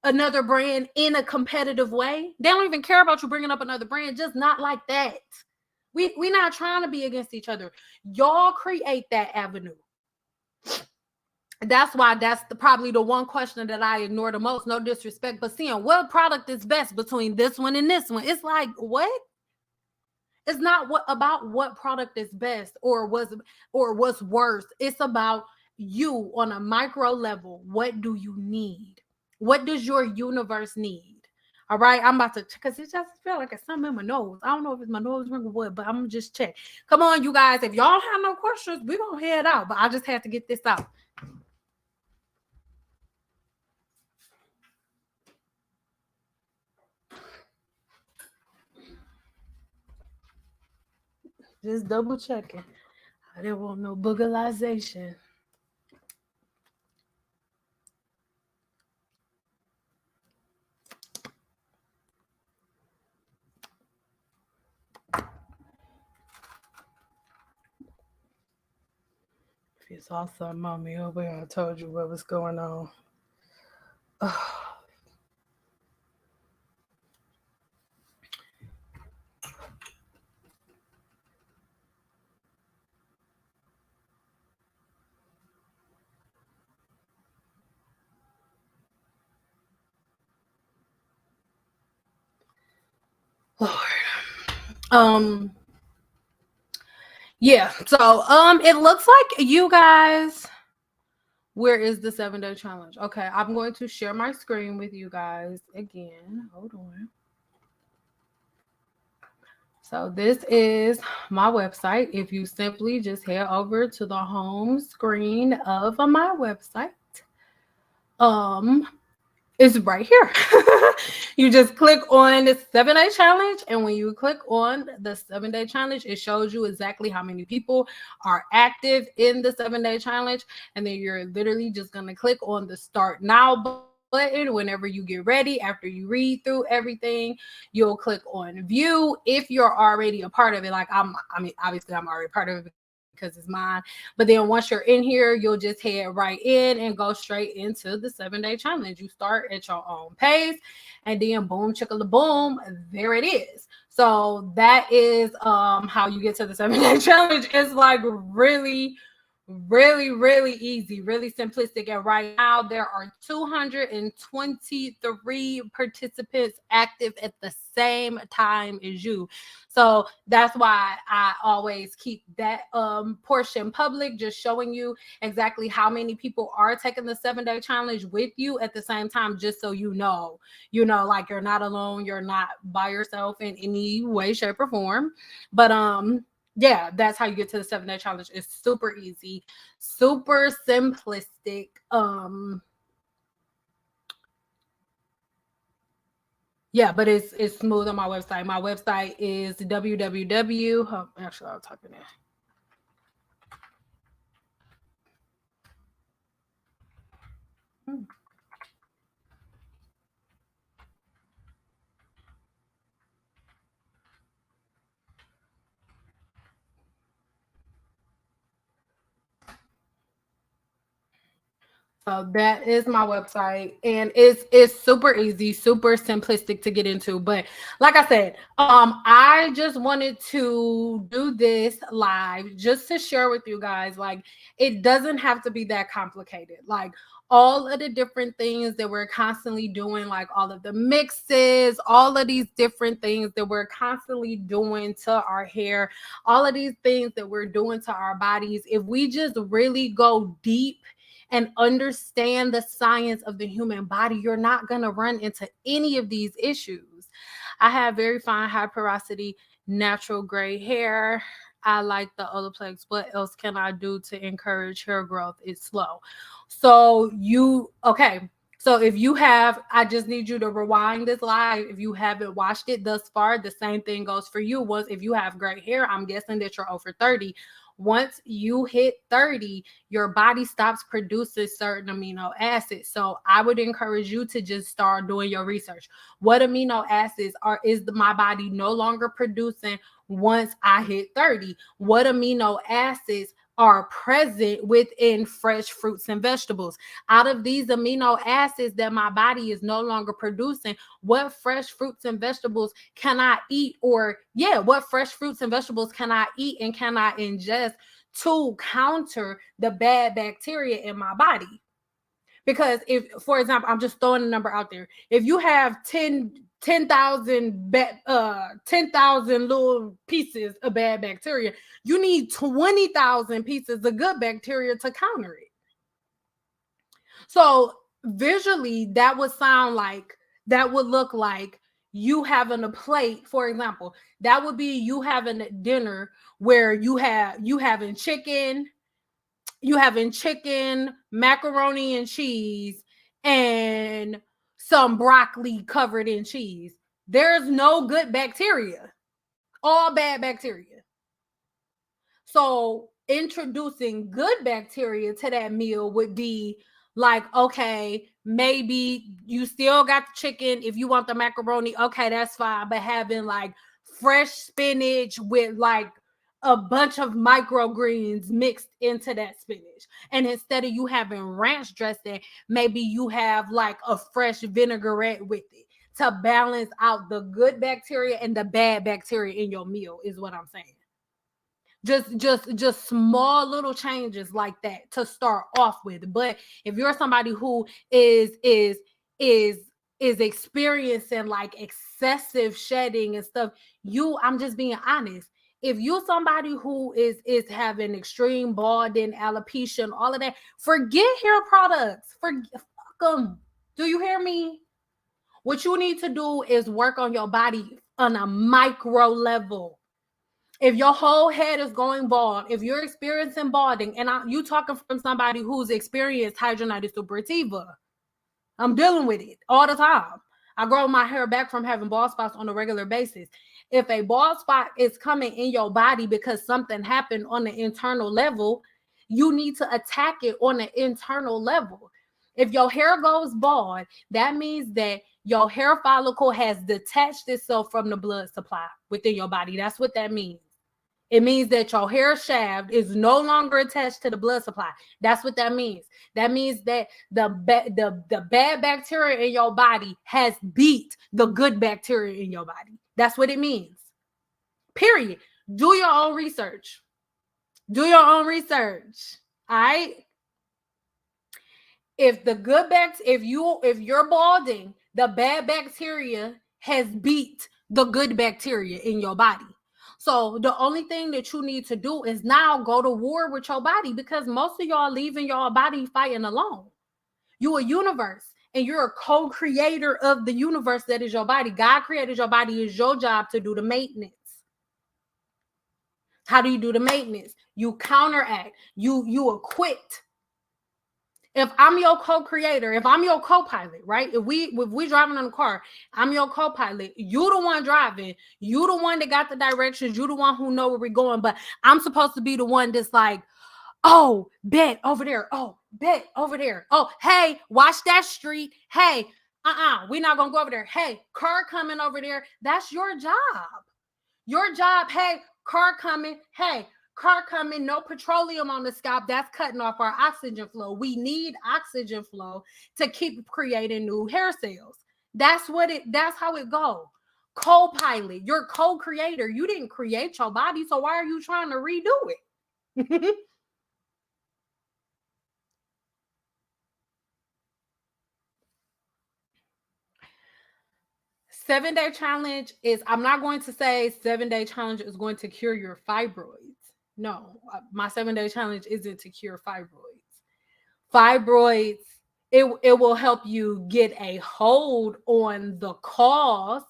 another brand in a competitive way? They don't even care about you bringing up another brand, just not like that. We're not trying to be against each other. Y'all create that avenue. That's why that's probably the one question that I ignore the most. No disrespect, but seeing what product is best between this one and this one. It's like, what? It's not about what product is best or what's worse. It's about you on a micro level. What do you need? What does your universe need? All right, I'm about to, because it just feel like it's something in my nose. I don't know if it's my nose ring or what, but I'm gonna just check. Come on, you guys. If y'all have no questions, we're gonna head out. But I just had to get this out. Just double checking. I didn't want no boogalization. If you saw something on me over here, I told you what was going on. Lord. Yeah, so it looks like you guys, where is the 7-day challenge? Okay, I'm going to share my screen with you guys again. Hold on. So this is my website. If you simply just head over to the home screen of my website, it's right here. You just click on the 7-day challenge, and when you click on the 7-day challenge, it shows you exactly how many people are active in the 7-day challenge, and then you're literally just going to click on the start now button whenever you get ready. After you read through everything, you'll click on view if you're already a part of it. Like I mean obviously I'm already part of it because it's mine. But then once you're in here, you'll just head right in and go straight into the 7-day challenge. You start at your own pace, and then boom, chicka boom, there it is. So that is how you get to the 7-day challenge. It's like really easy, really simplistic. And right now there are 223 participants active at the same time as you. So that's why I always keep that portion public, just showing you exactly how many people are taking the 7-day challenge with you at the same time, just so you know, like you're not alone, you're not by yourself in any way, shape, or form. But yeah, that's how you get to the 7-day challenge. It's super easy, super simplistic. Yeah, but it's smooth on my website. My website is www. Actually, I'll type it in. So that is my website, and it's super easy, super simplistic to get into. But like I said, I just wanted to do this live just to share with you guys. Like, it doesn't have to be that complicated. Like, all of the different things that we're constantly doing, like all of the mixes, all of these different things that we're constantly doing to our hair, all of these things that we're doing to our bodies, if we just really go deep and understand the science of the human body, you're not going to run into any of these issues. I have very fine, high porosity, natural gray hair. I like the OLAPLEX. What else can I do to encourage hair growth? It's slow. So if you have, I just need you to rewind this live. If you haven't watched it thus far, the same thing goes for you. If you have gray hair, I'm guessing that you're over 30. Once you hit 30, your body stops producing certain amino acids. So I would encourage you to just start doing your research. What amino acids is my body no longer producing once I hit 30? What amino acids are present within fresh fruits and vegetables? Out of these amino acids that my body is no longer producing, what fresh fruits and vegetables can I eat? Or what fresh fruits and vegetables can I eat and can I ingest to counter the bad bacteria in my body? Because if, for example, I'm just throwing a number out there, if you have 10,000 little pieces of bad bacteria, you need 20,000 pieces of good bacteria to counter it. So visually, that would look like you having a plate. For example, that would be you having a dinner where you having chicken, macaroni and cheese, and some broccoli covered in cheese. There's no good bacteria, all bad bacteria. So introducing good bacteria to that meal would be like, okay, maybe you still got the chicken. If you want the macaroni, okay, that's fine. But having like fresh spinach with like a bunch of microgreens mixed into that spinach. And instead of you having ranch dressing, maybe you have like a fresh vinaigrette with it to balance out the good bacteria and the bad bacteria in your meal, is what I'm saying. Just small little changes like that to start off with. But if you're somebody who is experiencing like excessive shedding and stuff, I'm just being honest. If you're somebody who is having extreme balding, alopecia, and all of that, forget hair products. Fuck them. Do you hear me? What you need to do is work on your body on a micro level. If your whole head is going bald, if you're experiencing balding, and you talking from somebody who's experienced hidradenitis suppurativa, I'm dealing with it all the time. I grow my hair back from having bald spots on a regular basis. If a bald spot is coming in your body because something happened on the internal level, you need to attack it on the internal level. If your hair goes bald, that means that your hair follicle has detached itself from the blood supply within your body. That's what that means. It means that your hair shaft is no longer attached to the blood supply. That's what that means. That means that the bad bacteria in your body has beat the good bacteria in your body. That's what it means. Period. Do your own research. Do your own research. All right. If you're balding, the bad bacteria has beat the good bacteria in your body. So the only thing that you need to do is now go to war with your body, because most of y'all leaving your body fighting alone. You're a universe and you're a co-creator of the universe that is your body. God created your body. It's your job to do the maintenance. How do you do the maintenance? You counteract. You acquit. If I'm your co-creator, if I'm your co-pilot, right? If we driving in a car, I'm your co-pilot. You the one driving. You the one that got the directions. You the one who know where we're going. But I'm supposed to be the one that's like, oh, bet over there. Oh, bet over there. Oh, hey, watch that street. Hey, we're not gonna go over there. Hey, car coming over there. That's your job. Your job. Hey, car coming. Hey, car coming, no petroleum on the scalp. That's cutting off our oxygen flow. We need oxygen flow to keep creating new hair cells. That's how it goes. Co-pilot, you're co-creator. You didn't create your body, so why are you trying to redo it? 7-day challenge is, I'm not going to say 7-day challenge is going to cure your fibroids. No, my 7-day challenge isn't to cure fibroids. Fibroids, it will help you get a hold on the cause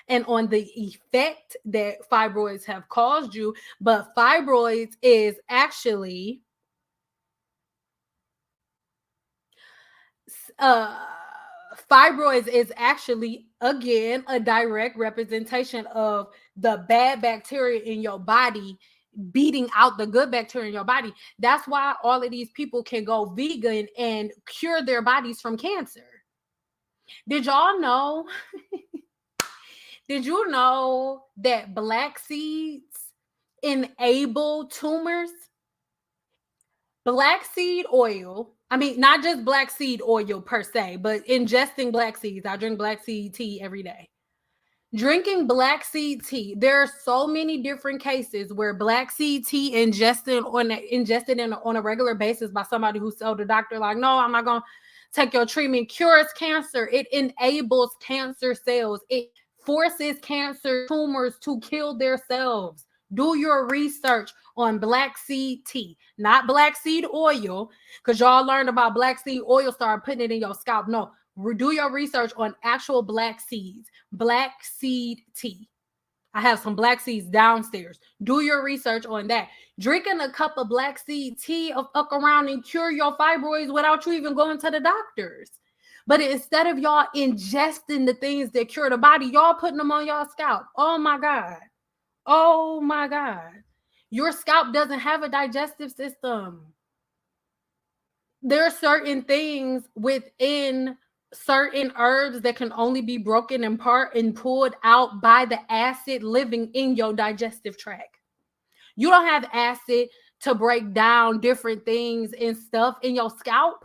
and on the effect that fibroids have caused you. But fibroids is actually again a direct representation of the bad bacteria in your body beating out the good bacteria in your body. That's why all of these people can go vegan and cure their bodies from cancer. Did y'all know? Did you know that black seeds enable tumors? Black seed oil, I mean, not just black seed oil per se, but ingesting black seeds. I drink black seed tea every day. Drinking black seed tea, there are so many different cases where black seed tea ingested on a regular basis by somebody who told the doctor, like, no, I'm not going to take your treatment, cures cancer. It enables cancer cells. It forces cancer tumors to kill their cells. Do your research on black seed tea, not black seed oil, because y'all learned about black seed oil, start putting it in your scalp. No, do your research on actual black seeds, black seed tea. I have some black seeds downstairs. Do your research on that. Drinking a cup of black seed tea will fuck around and cure your fibroids without you even going to the doctors. But instead of y'all ingesting the things that cure the body, y'all putting them on y'all scalp. Oh my God. Oh my God. Your scalp doesn't have a digestive system. There are certain things within certain herbs that can only be broken apart and pulled out by the acid living in your digestive tract. You don't have acid to break down different things and stuff in your scalp.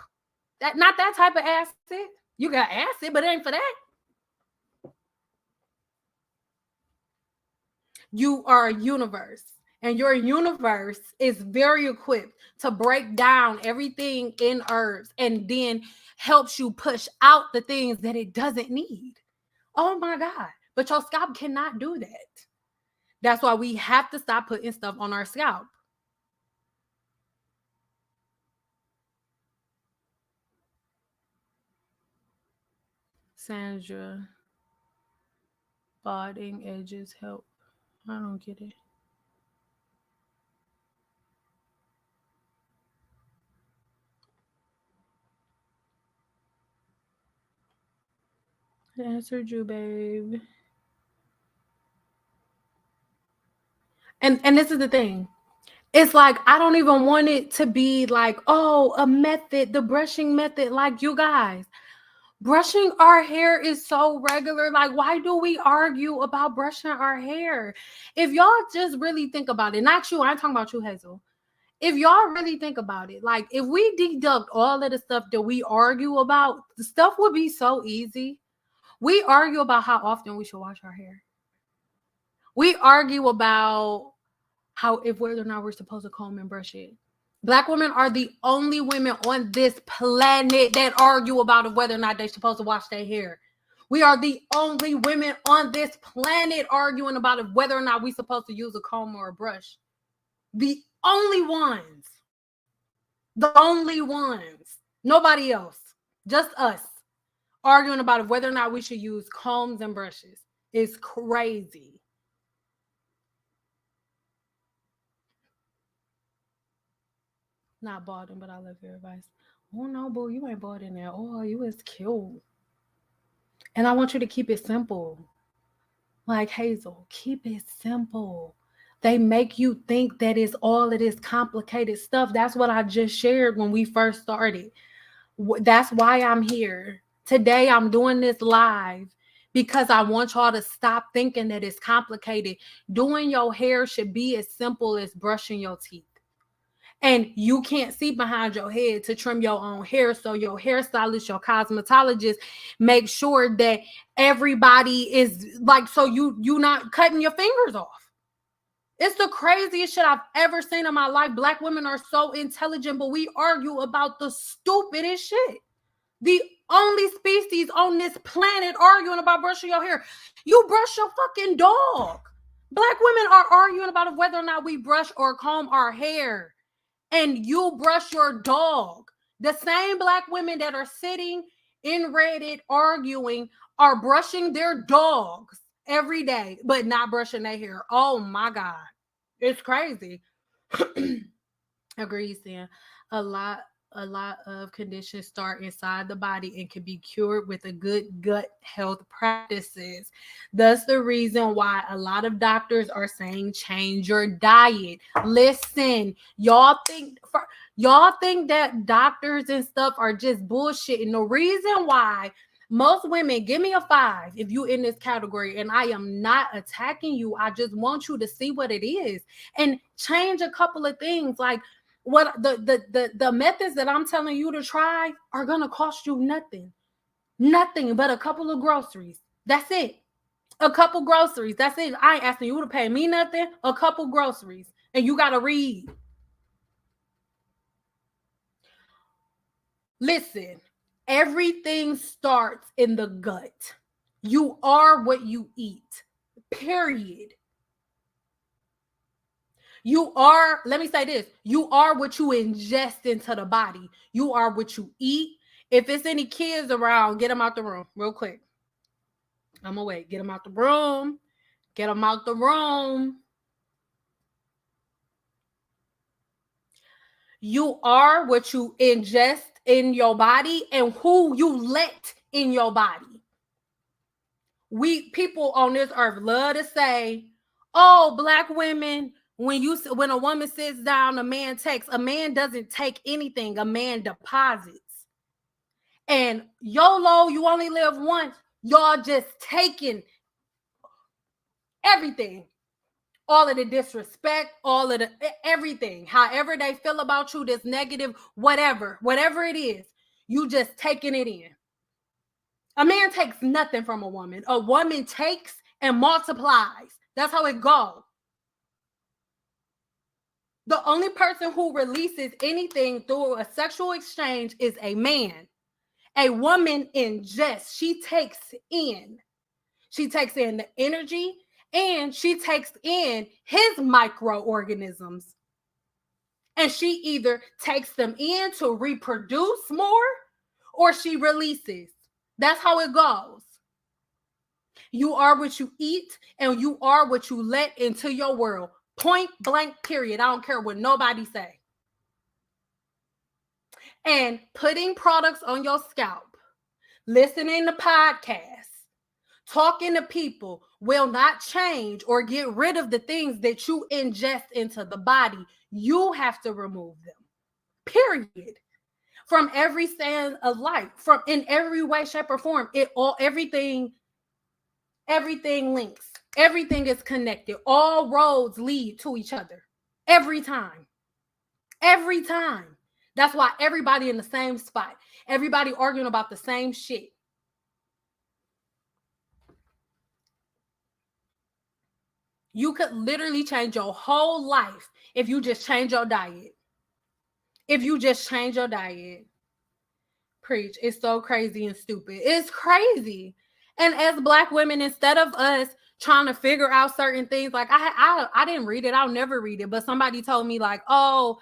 Not that type of acid. You got acid, but it ain't for that. You are a universe, and your universe is very equipped to break down everything in herbs and then helps you push out the things that it doesn't need. Oh my God. But your scalp cannot do that. That's why we have to stop putting stuff on our scalp. Sandra, balding edges help. I don't get it. I answered you, babe. And this is the thing. It's like, I don't even want it to be like, oh, a method, the brushing method, like you guys. Brushing our hair is so regular. Like, why do we argue about brushing our hair? If y'all just really think about it, not you, I'm talking about you, Hazel. If y'all really think about it, like if we deduct all of the stuff that we argue about, the stuff would be so easy. We argue about how often we should wash our hair. We argue about if whether or not we're supposed to comb and brush it. Black women are the only women on this planet that argue about whether or not they're supposed to wash their hair. We are the only women on this planet arguing about whether or not we're supposed to use a comb or a brush. The only ones. The only ones. Nobody else. Just us arguing about whether or not we should use combs and brushes. It's crazy. Not balding, but I love your advice. Oh no, boo, you ain't balding at all. You is cute. And I want you to keep it simple. Like Hazel, keep it simple. They make you think that it's all of this complicated stuff. That's what I just shared when we first started. That's why I'm here. Today I'm doing this live because I want y'all to stop thinking that it's complicated. Doing your hair should be as simple as brushing your teeth. And you can't see behind your head to trim your own hair. So your hairstylist, your cosmetologist, make sure that everybody is like, so you not cutting your fingers off. It's the craziest shit I've ever seen in my life. Black women are so intelligent, but we argue about the stupidest shit. The only species on this planet arguing about brushing your hair. You brush your fucking dog. Black women are arguing about whether or not we brush or comb our hair. And you brush your dog. The same black women that are sitting in Reddit arguing are brushing their dogs every day, but not brushing their hair. Oh my God. It's crazy. Agreed, Sam. A lot a lot of conditions start inside the body and can be cured with a good gut health practices. That's the reason why a lot of doctors are saying change your diet. Listen, y'all think that doctors and stuff are just bullshit. And the reason why most women, give me a 5 if you in this category, and I am not attacking you. I just want you to see what it is and change a couple of things. Like what the methods that I'm telling you to try are gonna cost you nothing but a couple of groceries. That's it. A couple groceries. That's it. I ain't asking you to pay me nothing. A couple groceries, and you gotta read. Listen, everything starts in the gut. You are what you eat. Period. You are, let me say this, you are what you ingest into the body. You are what you eat. If it's any kids around, get them out the room real quick. I'm gonna wait. Get them out the room. Get them out the room. You are what you ingest in your body and who you let in your body. We people on this earth love to say, oh, Black women, when a woman sits down, a man takes. A man doesn't take anything. A man deposits. And YOLO, you only live once. Y'all just taking everything. All of the disrespect, all of the everything. However they feel about you, this negative, whatever it is, you just taking it in. A man takes nothing from a woman. A woman takes and multiplies. That's how it goes. The only person who releases anything through a sexual exchange is a man. A woman ingests. She takes in. She takes in the energy and she takes in his microorganisms. And she either takes them in to reproduce more or she releases. That's how it goes. You are what you eat and you are what you let into your world. Point blank, period. I don't care what nobody say. And putting products on your scalp, listening to podcasts, talking to people will not change or get rid of the things that you ingest into the body. You have to remove them. Period. From every stand of life, from in every way, shape, or form, everything links. Everything is connected. All roads lead to each other. Every time. Every time. That's why everybody in the same spot. Everybody arguing about the same shit. You could literally change your whole life if you just change your diet. If you just change your diet. Preach. It's so crazy and stupid. It's crazy. And as Black women, instead of us trying to figure out certain things, like I didn't read it. I'll never read it. But somebody told me like, oh,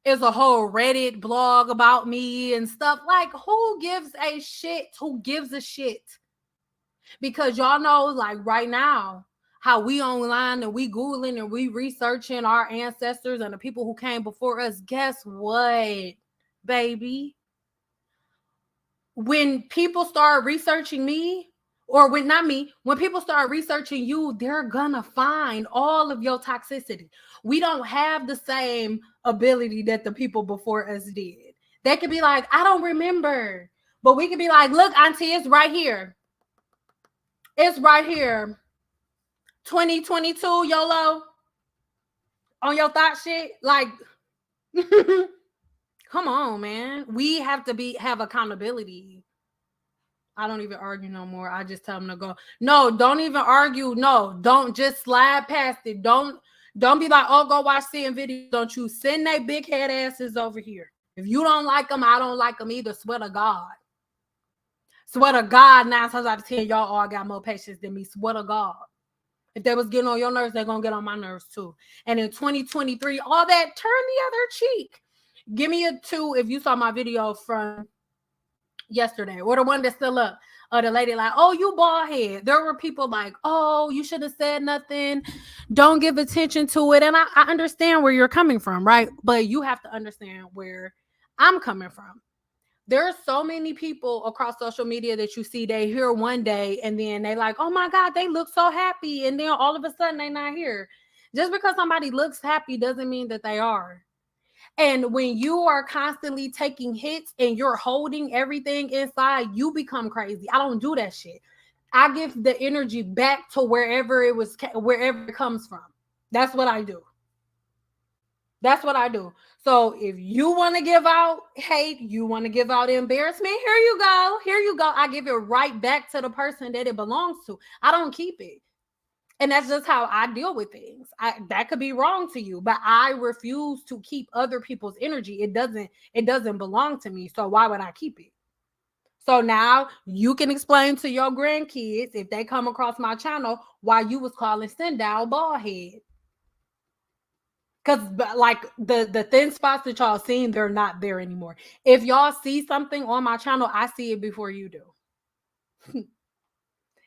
it's a whole Reddit blog about me and stuff. Like, who gives a shit? Who gives a shit? Because y'all know, like right now, how we online and we Googling and we researching our ancestors and the people who came before us. Guess what, baby? When people start researching me, or when people start researching you, they're gonna find all of your toxicity. We don't have the same ability that the people before us did. They could be like, I don't remember. But we could be like, look, auntie, it's right here. It's right here. 2022 YOLO on your thought shit. Like, come on, man. We have to have accountability. I don't even argue no more. I just tell them to go. No, don't even argue. No, don't just slide past it. Don't be like, oh, go watch seeing videos. Don't you send they big head asses over here. If you don't like them, I don't like them either. Swear to God. Swear to God, 9 times out of 10, y'all all got more patience than me. Swear to God. If they was getting on your nerves, they're going to get on my nerves too. And in 2023, all that, turn the other cheek. Give me a 2 if you saw my video from yesterday, or the one that's still up, the lady like, oh, you bald head. There were people like, oh, you should have said nothing, don't give attention to it. And I understand where you're coming from, right? But you have to understand where I'm coming from. There's so many people across social media that you see, they here one day and then they like, oh my God, they look so happy, and then all of a sudden they not here. Just because somebody looks happy doesn't mean that they are. And when you are constantly taking hits and you're holding everything inside, you become crazy. I don't do that shit. I give the energy back to wherever it comes from. That's what I do. That's what I do. So if you want to give out hate, you want to give out embarrassment, here you go. Here you go. I give it right back to the person that it belongs to. I don't keep it. And that's just how I deal with things. That could be wrong to you, but I refuse to keep other people's energy. It doesn't belong to me. So why would I keep it? So now you can explain to your grandkids, if they come across my channel, why you was calling Sundown bald head. Because like the thin spots that y'all seen, they're not there anymore. If y'all see something on my channel, I see it before you do.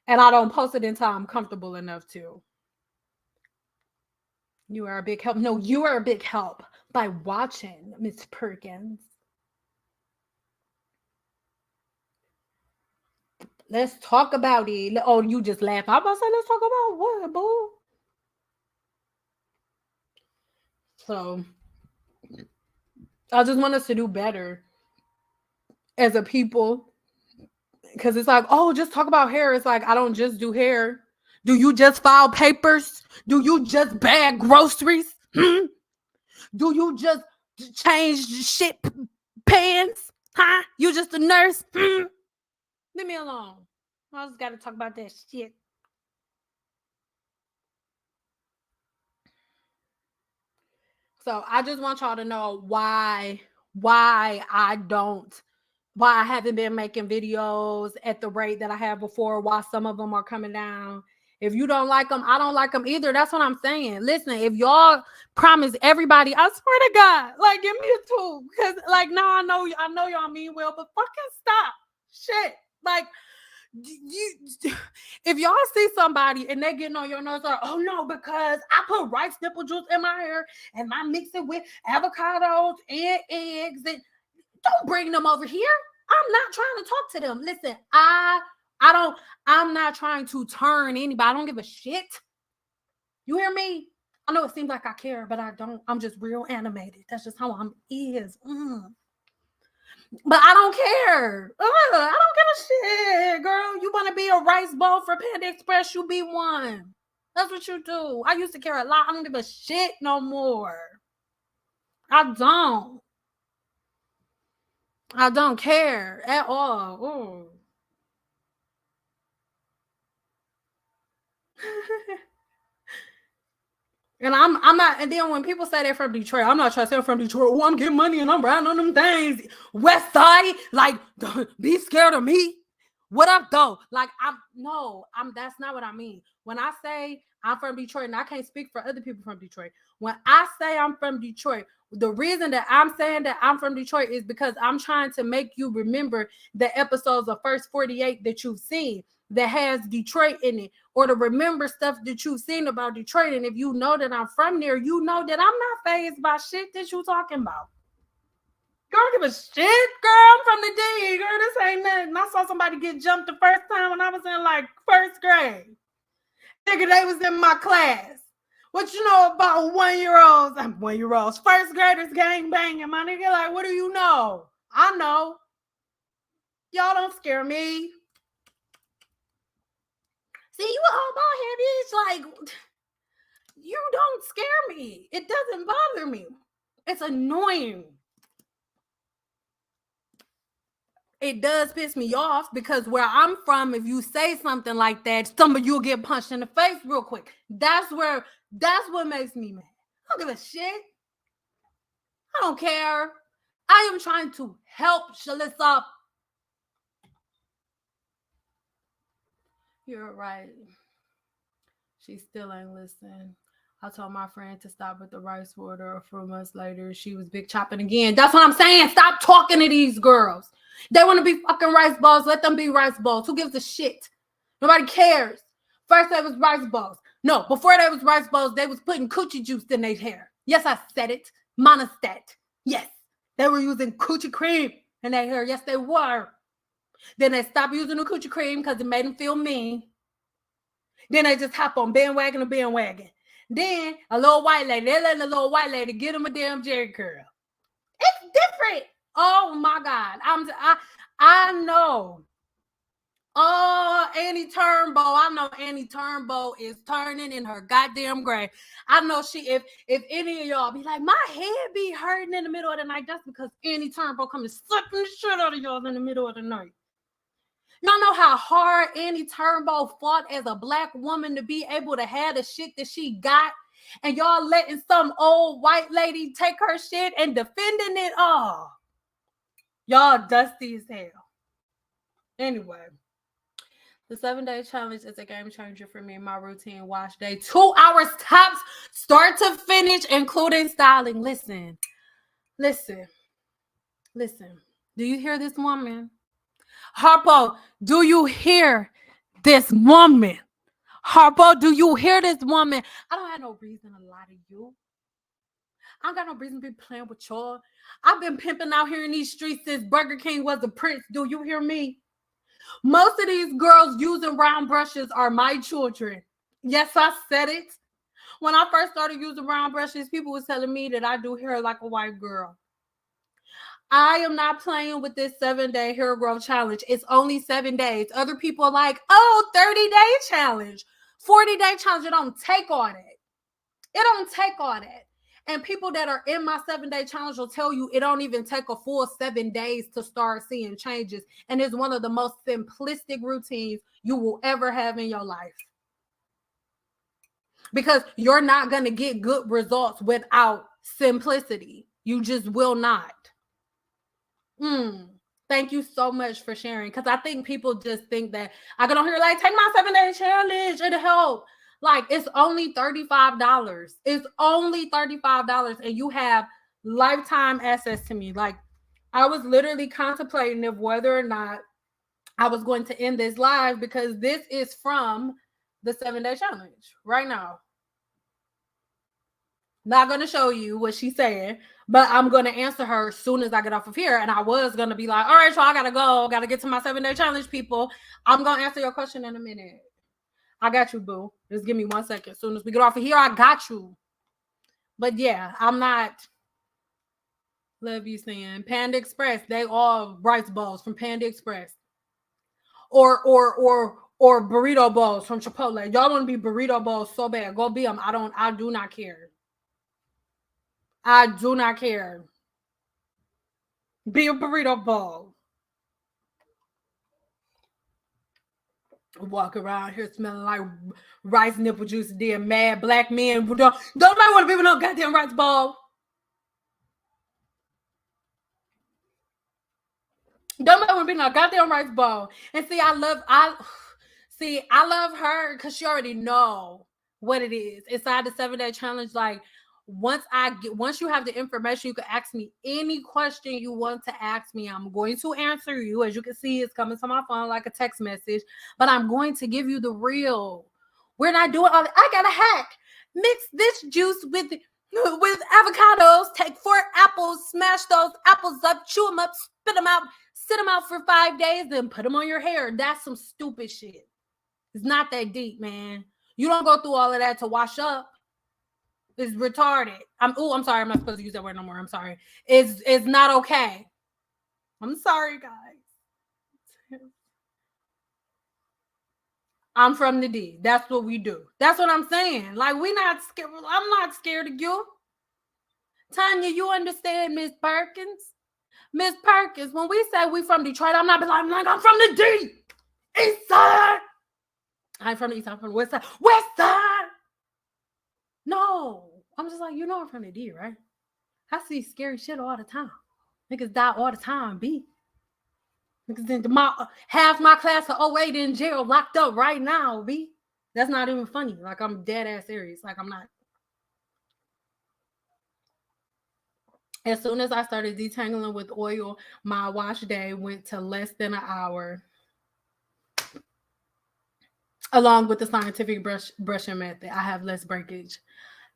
And I don't post it until I'm comfortable enough to. You are a big help. No, you are a big help by watching, Miss Perkins. Let's talk about it. Oh, you just laugh. I'm about to say, let's talk about what, boo? So I just want us to do better as a people. Because it's like, oh, just talk about hair. It's like, I don't just do hair. Do you just file papers? Do you just bag groceries? Do you just change shit pans? Huh? You just a nurse? Leave me alone. I just got to talk about that shit. So I just want y'all to know why I haven't been making videos at the rate that I have before, why some of them are coming down. If you don't like them, I don't like them either. That's what I'm saying. Listen, if y'all promise everybody, I swear to God, like, give me a tool. Because, like, no, I know y'all mean well, but fucking stop. Shit. Like, if y'all see somebody and they getting on your nerves, like, oh no, because I put rice nipple juice in my hair and I mix it with avocados and eggs, and don't bring them over here. I'm not trying to talk to them. Listen, I'm not trying to turn anybody. I don't give a shit. You hear me? I know it seems like I care, but I don't. I'm just real animated. That's just how I'm is. But I don't care. I don't give a shit, girl. You want to be a rice bowl for Panda Express? You be one. That's what you do. I used to care a lot. I don't give a shit no more. I don't care at all. Ooh. And I'm not, and then when people say they're from Detroit, I'm not trying to say I'm from Detroit. Oh, I'm getting money and I'm riding on them things. West Side, like, be scared of me. What up though? Like, that's not what I mean. When I say I'm from Detroit, and I can't speak for other people from Detroit. When I say I'm from Detroit, the reason that I'm saying that I'm from Detroit is because I'm trying to make you remember the episodes of First 48 that you've seen that has Detroit in it, or to remember stuff that you've seen about Detroit. And if you know that I'm from there, you know that I'm not fazed by shit that you talking about. Girl, give a shit, girl. I'm from the D. Girl, this ain't nothing. I saw somebody get jumped the first time when I was in like first grade. Nigga, they was in my class. What you know about 1-year-olds? 1-year-olds. First graders gang banging, my nigga. Like, what do you know? I know. Y'all don't scare me. See, you a whole bald head bitch. Like, you don't scare me. It doesn't bother me. It's annoying. It does piss me off because where I'm from, if you say something like that, you'll get punched in the face real quick. That's what makes me mad. I don't give a shit. I don't care. I am trying to help Shalissa. You're right. She still ain't listening. I told my friend to stop with the rice water. A few months later, she was big chopping again. That's what I'm saying. Stop talking to these girls. They want to be fucking rice balls. Let them be rice balls. Who gives a shit? Nobody cares. First, they was rice balls. No, before they was rice balls, they was putting coochie juice in their hair. Yes, I said it. Monostat. Yes, they were using coochie cream in their hair. Yes, they were. Then they stopped using the coochie cream because it made them feel mean. Then they just hop on bandwagon to bandwagon. Then a little white lady, they let the little white lady get them a damn Jerry curl. It's different. Oh my God. I know. Oh, Annie Turnbow. I know Annie Turnbow is turning in her goddamn grave. I know if any of y'all be like, my head be hurting in the middle of the night, that's because Annie Turnbow comes sucking the shit out of y'all in the middle of the night. Y'all know how hard Annie Turnbow fought as a black woman to be able to have the shit that she got, and y'all letting some old white lady take her shit and defending it all. Y'all dusty as hell. Anyway, the 7-day challenge is a game changer for me. My routine wash day, 2 hours tops, start to finish, including styling. Listen. Do you hear this woman? Harpo, do you hear this woman? Harpo, do you hear this woman? I don't have no reason to lie to you. I don't got no reason to be playing with y'all. I've been pimping out here in these streets since Burger King was a prince. Do you hear me? Most of these girls using round brushes are my children. Yes, I said it. When I first started using round brushes, people was telling me that I do hair like a white girl. I am not playing with this 7-day hair growth challenge. It's only 7 days. Other people are like, oh, 30-day challenge, 40-day challenge. It don't take all that. It don't take all that. And people that are in my 7-day challenge will tell you it don't even take a full 7 days to start seeing changes. And it's one of the most simplistic routines you will ever have in your life. Because you're not going to get good results without simplicity. You just will not. Thank you so much for sharing. Because I think people just think that I get on here like, take my 7-day challenge, it'll help. Like, it's only $35. It's only $35, and you have lifetime access to me. Like, I was literally contemplating if whether or not I was going to end this live, because this is from the 7-day challenge right now. Not going to show you what she's saying, but I'm going to answer her as soon as I get off of here. And I was going to be like, all right, so I got to go. Got to get to my 7-day challenge, people. I'm going to answer your question in a minute. I got you, boo. Just give me 1 second. As soon as we get off of here, I got you. But yeah, I'm not. Love you saying Panda Express. They all rice balls from Panda Express. Or burrito balls from Chipotle. Y'all want to be burrito balls so bad. Go be them. I do not care. I do not care. Be a burrito ball. Walk around here smelling like rice nipple juice. Damn mad black men. Don't nobody want to be with no goddamn rice ball. Don't nobody want to be no goddamn rice ball. And see, I love her because she already know what it is inside the 7-day challenge. Like, once you have the information, you can ask me any question you want to ask me. I'm going to answer you. As you can see, it's coming to my phone like a text message, but I'm going to give you the real. We're not doing all that. I got a hack. Mix this juice with avocados. Take 4 apples, smash those apples up, chew them up, spit them out, sit them out for 5 days, then put them on your hair. That's some stupid shit. It's not that deep, man. You don't go through all of that to wash up. It's retarded. I'm sorry. I'm not supposed to use that word no more. I'm sorry. It's not okay. I'm sorry, guys. I'm from the D. That's what we do. That's what I'm saying. Like, we not scared. I'm not scared of you. Tanya, you understand, Miss Perkins? Miss Perkins, when we say we from Detroit, I'm not like I'm from the D. East side. I'm from the east side. I'm from the west side. West side. No, I'm just like, I'm from the D, right? I see scary shit all the time. Niggas die all the time, B. Niggas in half my class of 08 in jail, locked up right now, B. That's not even funny. Like, I'm dead ass serious. Like, I'm not. As soon as I started detangling with oil, my wash day went to less than an hour. Along with the scientific brushing method, I have less breakage.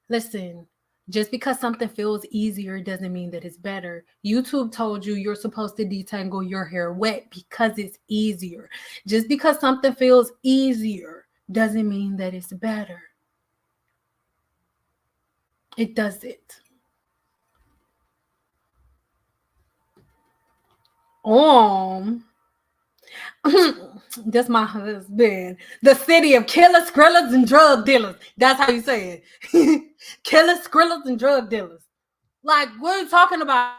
Listen, just because something feels easier doesn't mean that it's better. YouTube told you you're supposed to detangle your hair wet because it's easier. Just because something feels easier doesn't mean that it's better. It doesn't. That's my husband. The city of killers, skrillers, and drug dealers. That's how you say it. Killers, skrillers, and drug dealers. Like, what are you talking about?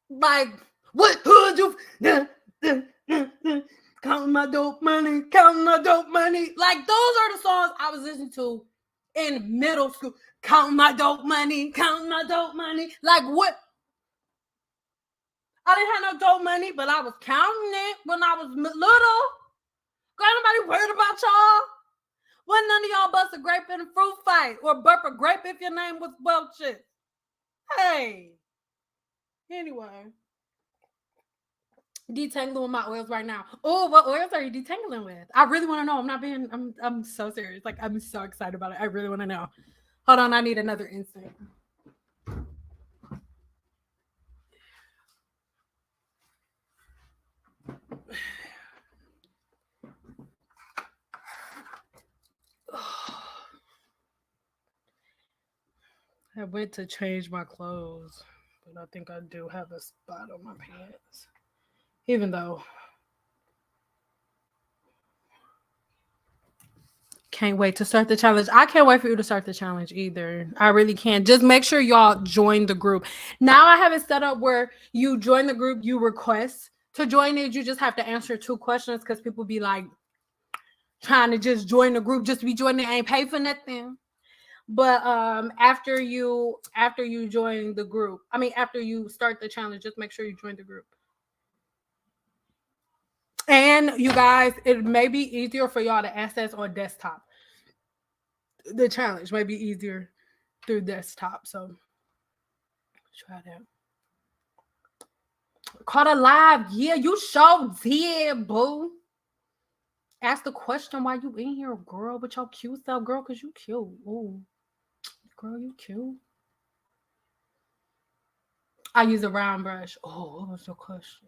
Like, what hood you counting my dope money, counting my dope money. Like, those are the songs I was listening to in middle school. Counting my dope money, counting my dope money. Like, what? I didn't have no dope money, but I was counting it when I was little. Got nobody worried about y'all. Wasn't none of y'all bust a grape in a fruit fight or burp a grape if your name was Welch's. Hey. Anyway. Detangling with my oils right now. Oh, what oils are you detangling with? I really want to know. I'm so serious. Like, I'm so excited about it. I really want to know. Hold on, I need another instant. I went to change my clothes, but I think I do have a spot on my pants. Even though. Can't wait to start the challenge. I can't wait for you to start the challenge either. I really can't. Just make sure y'all join the group. Now I have it set up where you join the group, you request to join it. You just have to answer 2 questions because people be like trying to just join the group just to be joining. Ain't pay for nothing. But after you join the group, after you start the challenge, just make sure you join the group. And you guys, it may be easier for y'all to access on desktop. The challenge might be easier through desktop, so try that. Caught a live, yeah, you sure did, boo. Ask the question why you in here, girl, with your cute self, girl, because you cute. Ooh, girl, you cute. I use a round brush. Oh, what was your question?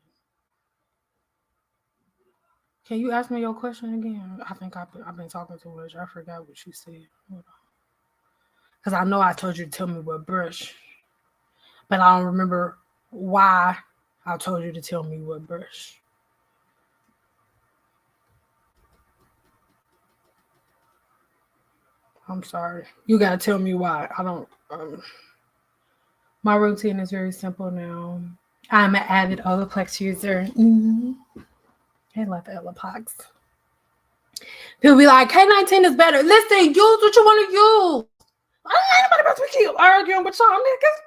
Can you ask me your question again? I think I've been talking too much. I forgot what you said. Because I know I told you to tell me what brush. But I don't remember why I told you to tell me what brush. I'm sorry. You got to tell me why. I don't... my routine is very simple now. I'm an avid OLAPLEX user. Mm-hmm. I love OLAPLEX. People be like, K19 is better. Listen, use what you want to use. I ain't nobody about to keep arguing with y'all niggas.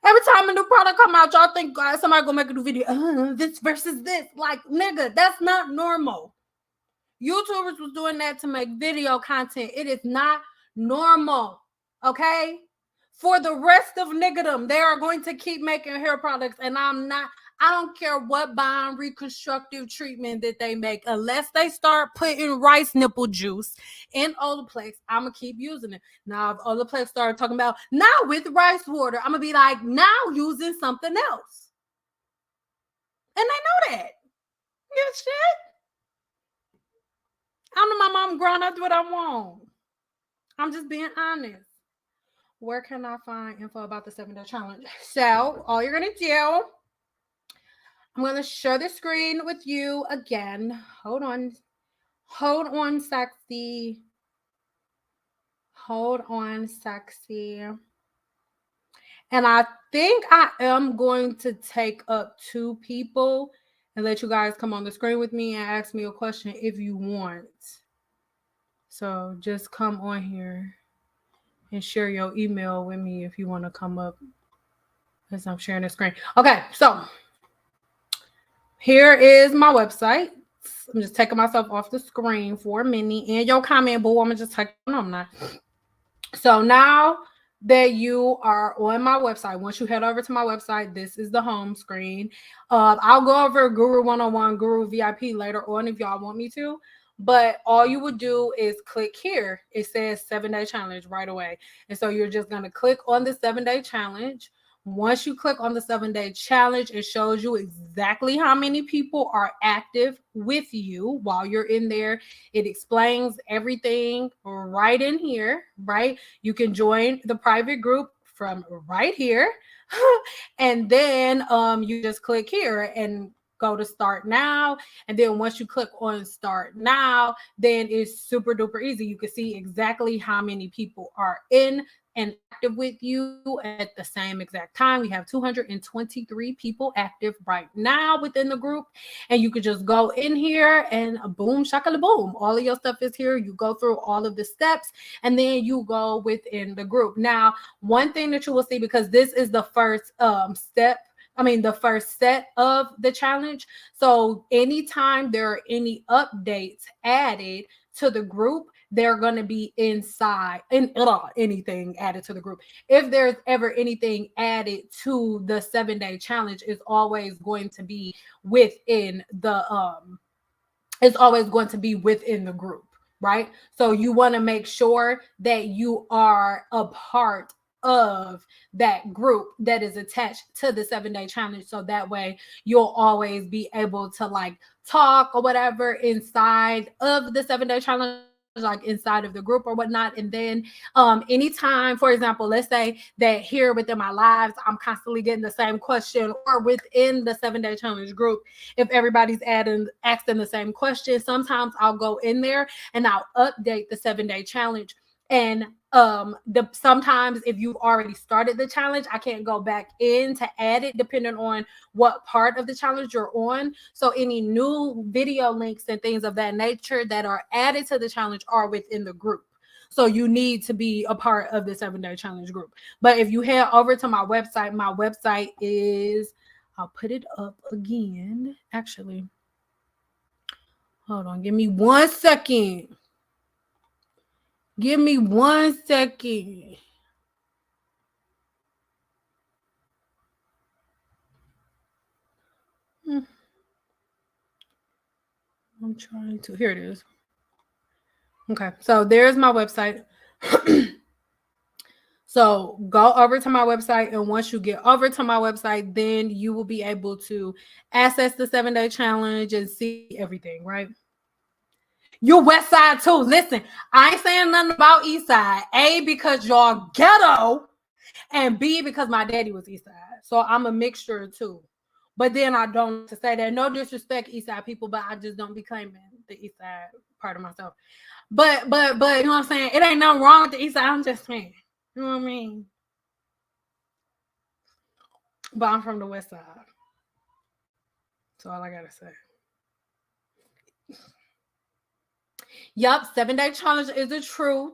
Every time a new product come out, y'all think somebody gonna make a new video. This versus this. Like, nigga, that's not normal. YouTubers was doing that to make video content. It is not normal. Okay? For the rest of niggerdom, they are going to keep making hair products, and I don't care what bond reconstructive treatment that they make, unless they start putting rice nipple juice in OLAPLEX, I'm going to keep using it. Now, if OLAPLEX started talking about, now with rice water, I'm going to be like, now using something else. And they know that. You shit. I'm my mom grown. I do what I want. I'm just being honest. Where can I find info about the 7-day challenge? So, all you're going to do, I'm going to share the screen with you again. Hold on, sexy. Hold on, sexy. And I think I am going to take up 2 people and let you guys come on the screen with me and ask me a question if you want. So just come on here and share your email with me if you want to come up as I'm sharing the screen. Okay, so here is my website. I'm just taking myself off the screen for a minute. And your comment, boo, I'm just taking, no, I'm not. So now that you are on my website, once you head over to my website, this is the home screen. I'll go over Guru 101, Guru VIP later on if y'all want me to. But all you would do is click here. It says 7-day challenge right away. And so you're just going to click on the 7-day challenge. Once you click on the 7-day challenge, it shows you exactly how many people are active with you while you're in there. It explains everything right in here, right? You can join the private group from right here. And then you just click here and go to start now. And then once you click on start now, then it's super duper easy. You can see exactly how many people are in and active with you at the same exact time. We have 223 people active right now within the group. And you could just go in here and boom, shakala boom. All of your stuff is here. You go through all of the steps and then you go within the group. Now, one thing that you will see, because this is the first the first set of the challenge. So anytime there are any updates added to the group, they're going to be inside anything added to the group. If there's ever anything added to the 7-day challenge, it's always going to be within the group, right? So you want to make sure that you are a part of that group that is attached to the 7-day challenge, so that way you'll always be able to like talk or whatever inside of the 7-day challenge, like inside of the group or whatnot. And then anytime, for example, let's say that here within my lives I'm constantly getting the same question, or within the 7-day challenge group, if everybody's asking the same question, sometimes I'll go in there and I'll update the 7-day challenge. And sometimes if you've already started the challenge, I can't go back in to add it depending on what part of the challenge you're on. So any new video links and things of that nature that are added to the challenge are within the group. So you need to be a part of the 7-day challenge group. But if you head over to my website is, I'll put it up again. Actually, hold on. Give me 1 second. Give me 1 second. I'm trying to. Here it is. Okay, so there's my website. So go over to my website, and once you get over to my website, then you will be able to access the 7-day challenge and see everything, right? You West Side too. Listen, I ain't saying nothing about East Side. A, because y'all ghetto, and B, because my daddy was East Side. So I'm a mixture too. But then I don't to say that. No disrespect, East Side people, but I just don't be claiming the East Side part of myself. But you know what I'm saying? It ain't nothing wrong with the East Side. I'm just saying. You know what I mean? But I'm from the West Side. That's all I gotta say. Yup, 7-day challenge is the truth.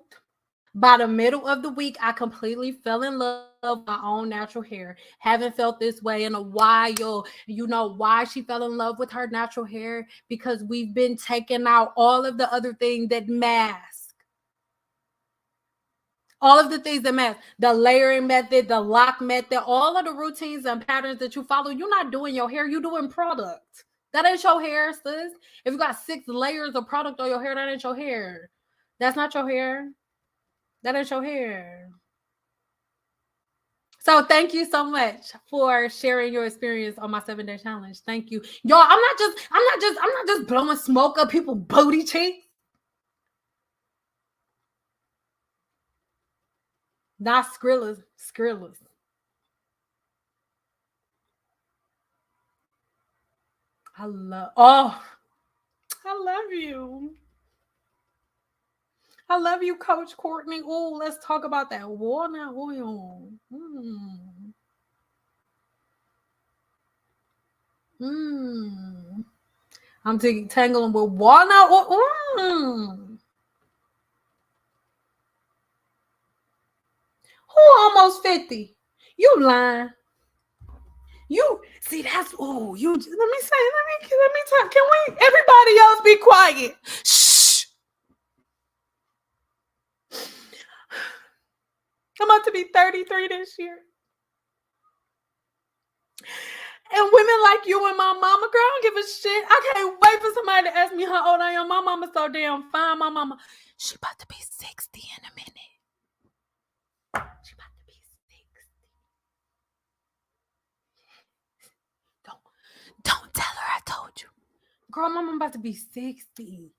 By the middle of the week, I completely fell in love with my own natural hair. Haven't felt this way in a while. You know why she fell in love with her natural hair? Because we've been taking out all of the other things that mask. All of the things that mask. The layering method, the lock method, all of the routines and patterns that you follow. You're not doing your hair. You're doing product. That ain't your hair, sis. If you got 6 layers of product on your hair, that ain't your hair. That's not your hair. That ain't your hair. So thank you so much for sharing your experience on my 7-day challenge. Thank you. Y'all, I'm not just blowing smoke up people's booty cheeks. Not Skrilla's. I love you. I love you, Coach Courtney. Oh, let's talk about that walnut oil. I'm tangling with walnut oil. Who almost 50? You lying. You see that's you let me talk. Can we everybody else be quiet? Shh. I'm about to be 33 this year. And women like you and my mama, girl, I don't give a shit. I can't wait for somebody to ask me how old I am. My mama's so damn fine. My mama, she about to be 60 in a minute. She about to be 60. Don't tell her I told you. Girl, my mama about to be 60.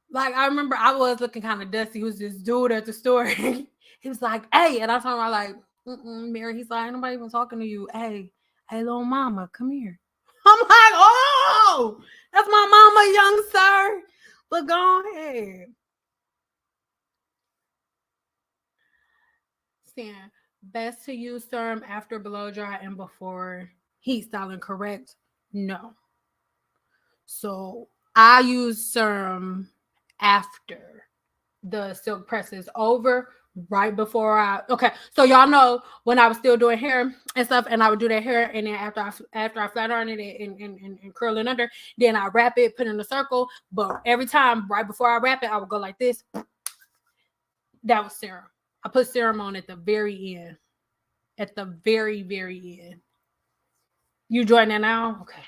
Like, I remember I was looking kind of dusty. He was this dude at the store. He was like, hey. And I told him, I like, Mary. He's like, ain't nobody even talking to you. Hey, little mama, come here. I'm like, oh, that's my mama, young sir. But go ahead. Stan, best to use serum after blow dry and before heat styling, correct? No. So I use serum after the silk press is over, right before so y'all know when I was still doing hair and stuff, and I would do that hair, and then after I flat iron it and curl it under, then I wrap it, put it in a circle. But every time right before I wrap it, I would go like this. That was serum. I put serum on at the very end. At the very, very end. You join that now? Okay.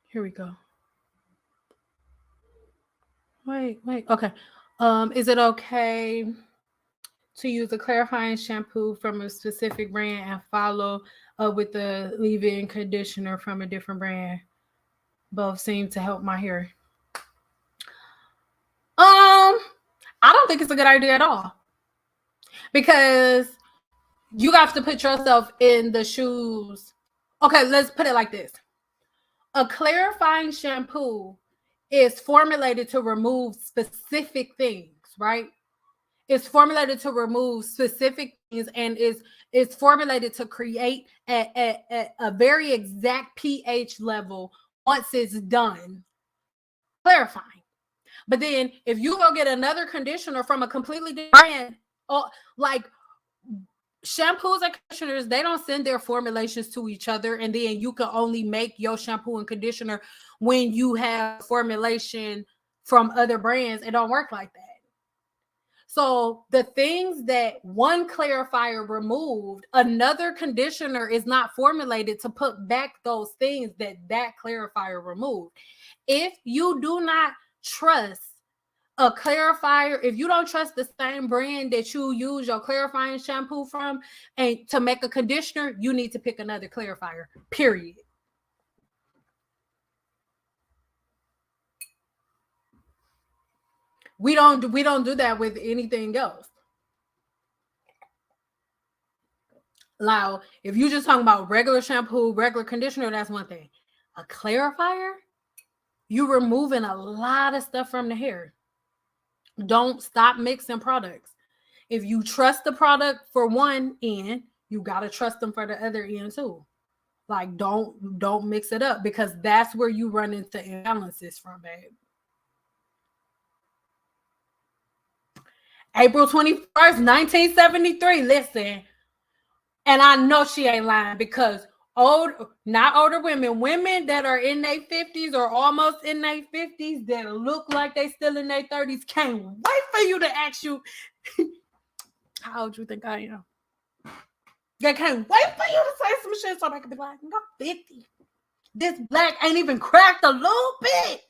Here we go. Wait. Okay. Is it okay to use a clarifying shampoo from a specific brand and follow up with the leave-in conditioner from a different brand? Both seem to help my hair. I don't think it's a good idea at all, because you have to put yourself in the shoes. Okay, let's put it like this. A clarifying shampoo is formulated to remove specific things, right? It's formulated to remove specific things, and is formulated to create a very exact pH level once it's done clarifying. But then if you go get another conditioner from a completely different brand, like shampoos and conditioners, they don't send their formulations to each other, and then you can only make your shampoo and conditioner when you have formulation from other brands. It don't work like that. So the things that one clarifier removed, another conditioner is not formulated to put back those things that clarifier removed. If you do not trust a clarifier, if you don't trust the same brand that you use your clarifying shampoo from and to make a conditioner, you need to pick another clarifier, period. We don't do that with anything else. Now, if you're just talking about regular shampoo, regular conditioner, that's one thing. A clarifier, you're removing a lot of stuff from the hair. Don't stop mixing products. If you trust the product for one end, you got to trust them for the other end too. Like, don't mix it up, because that's where you run into imbalances from, babe. April 21st, 1973. Listen, and I know she ain't lying, because not older women that are in their 50s or almost in their 50s that look like they still in their 30s can't wait for you to ask you, how old you think I am? They can't wait for you to say some shit so they can be like, I'm 50. This black ain't even cracked a little bit.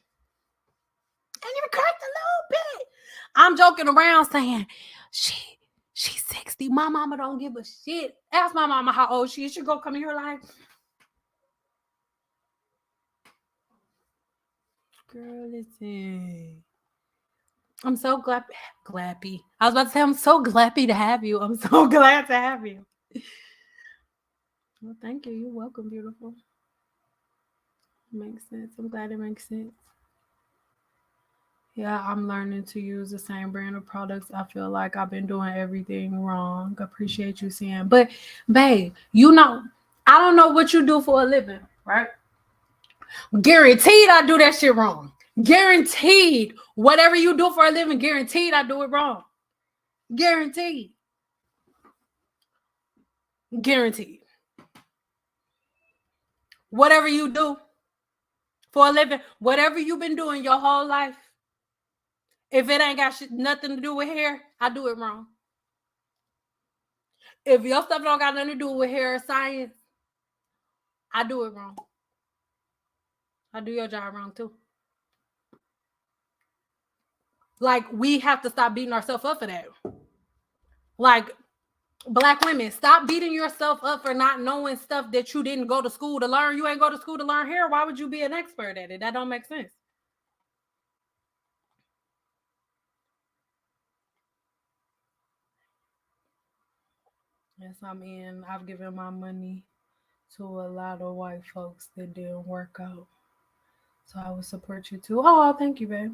I'm joking around saying, she's 60. My mama don't give a shit. Ask my mama how old she is. She go come here like, girl, listen. I'm so glappy. I was about to say, I'm so glappy to have you. I'm so glad to have you. Well, thank you. You're welcome, beautiful. Makes sense. I'm glad it makes sense. Yeah, I'm learning to use the same brand of products. I feel like I've been doing everything wrong. Appreciate you saying. But, babe, I don't know what you do for a living, right? Guaranteed I do that shit wrong. Guaranteed. Whatever you do for a living, guaranteed I do it wrong. Guaranteed. Guaranteed. Whatever you do for a living, whatever you've been doing your whole life, if it ain't got nothing to do with hair, I do it wrong. If your stuff don't got nothing to do with hair or science, I do it wrong. I do your job wrong too. Like, we have to stop beating ourselves up for that. Like, Black women, stop beating yourself up for not knowing stuff that you didn't go to school to learn. You ain't go to school to learn hair. Why would you be an expert at it? That don't make sense. Yes, I've given my money to a lot of white folks that didn't work out. So I would support you too. Oh, thank you, babe.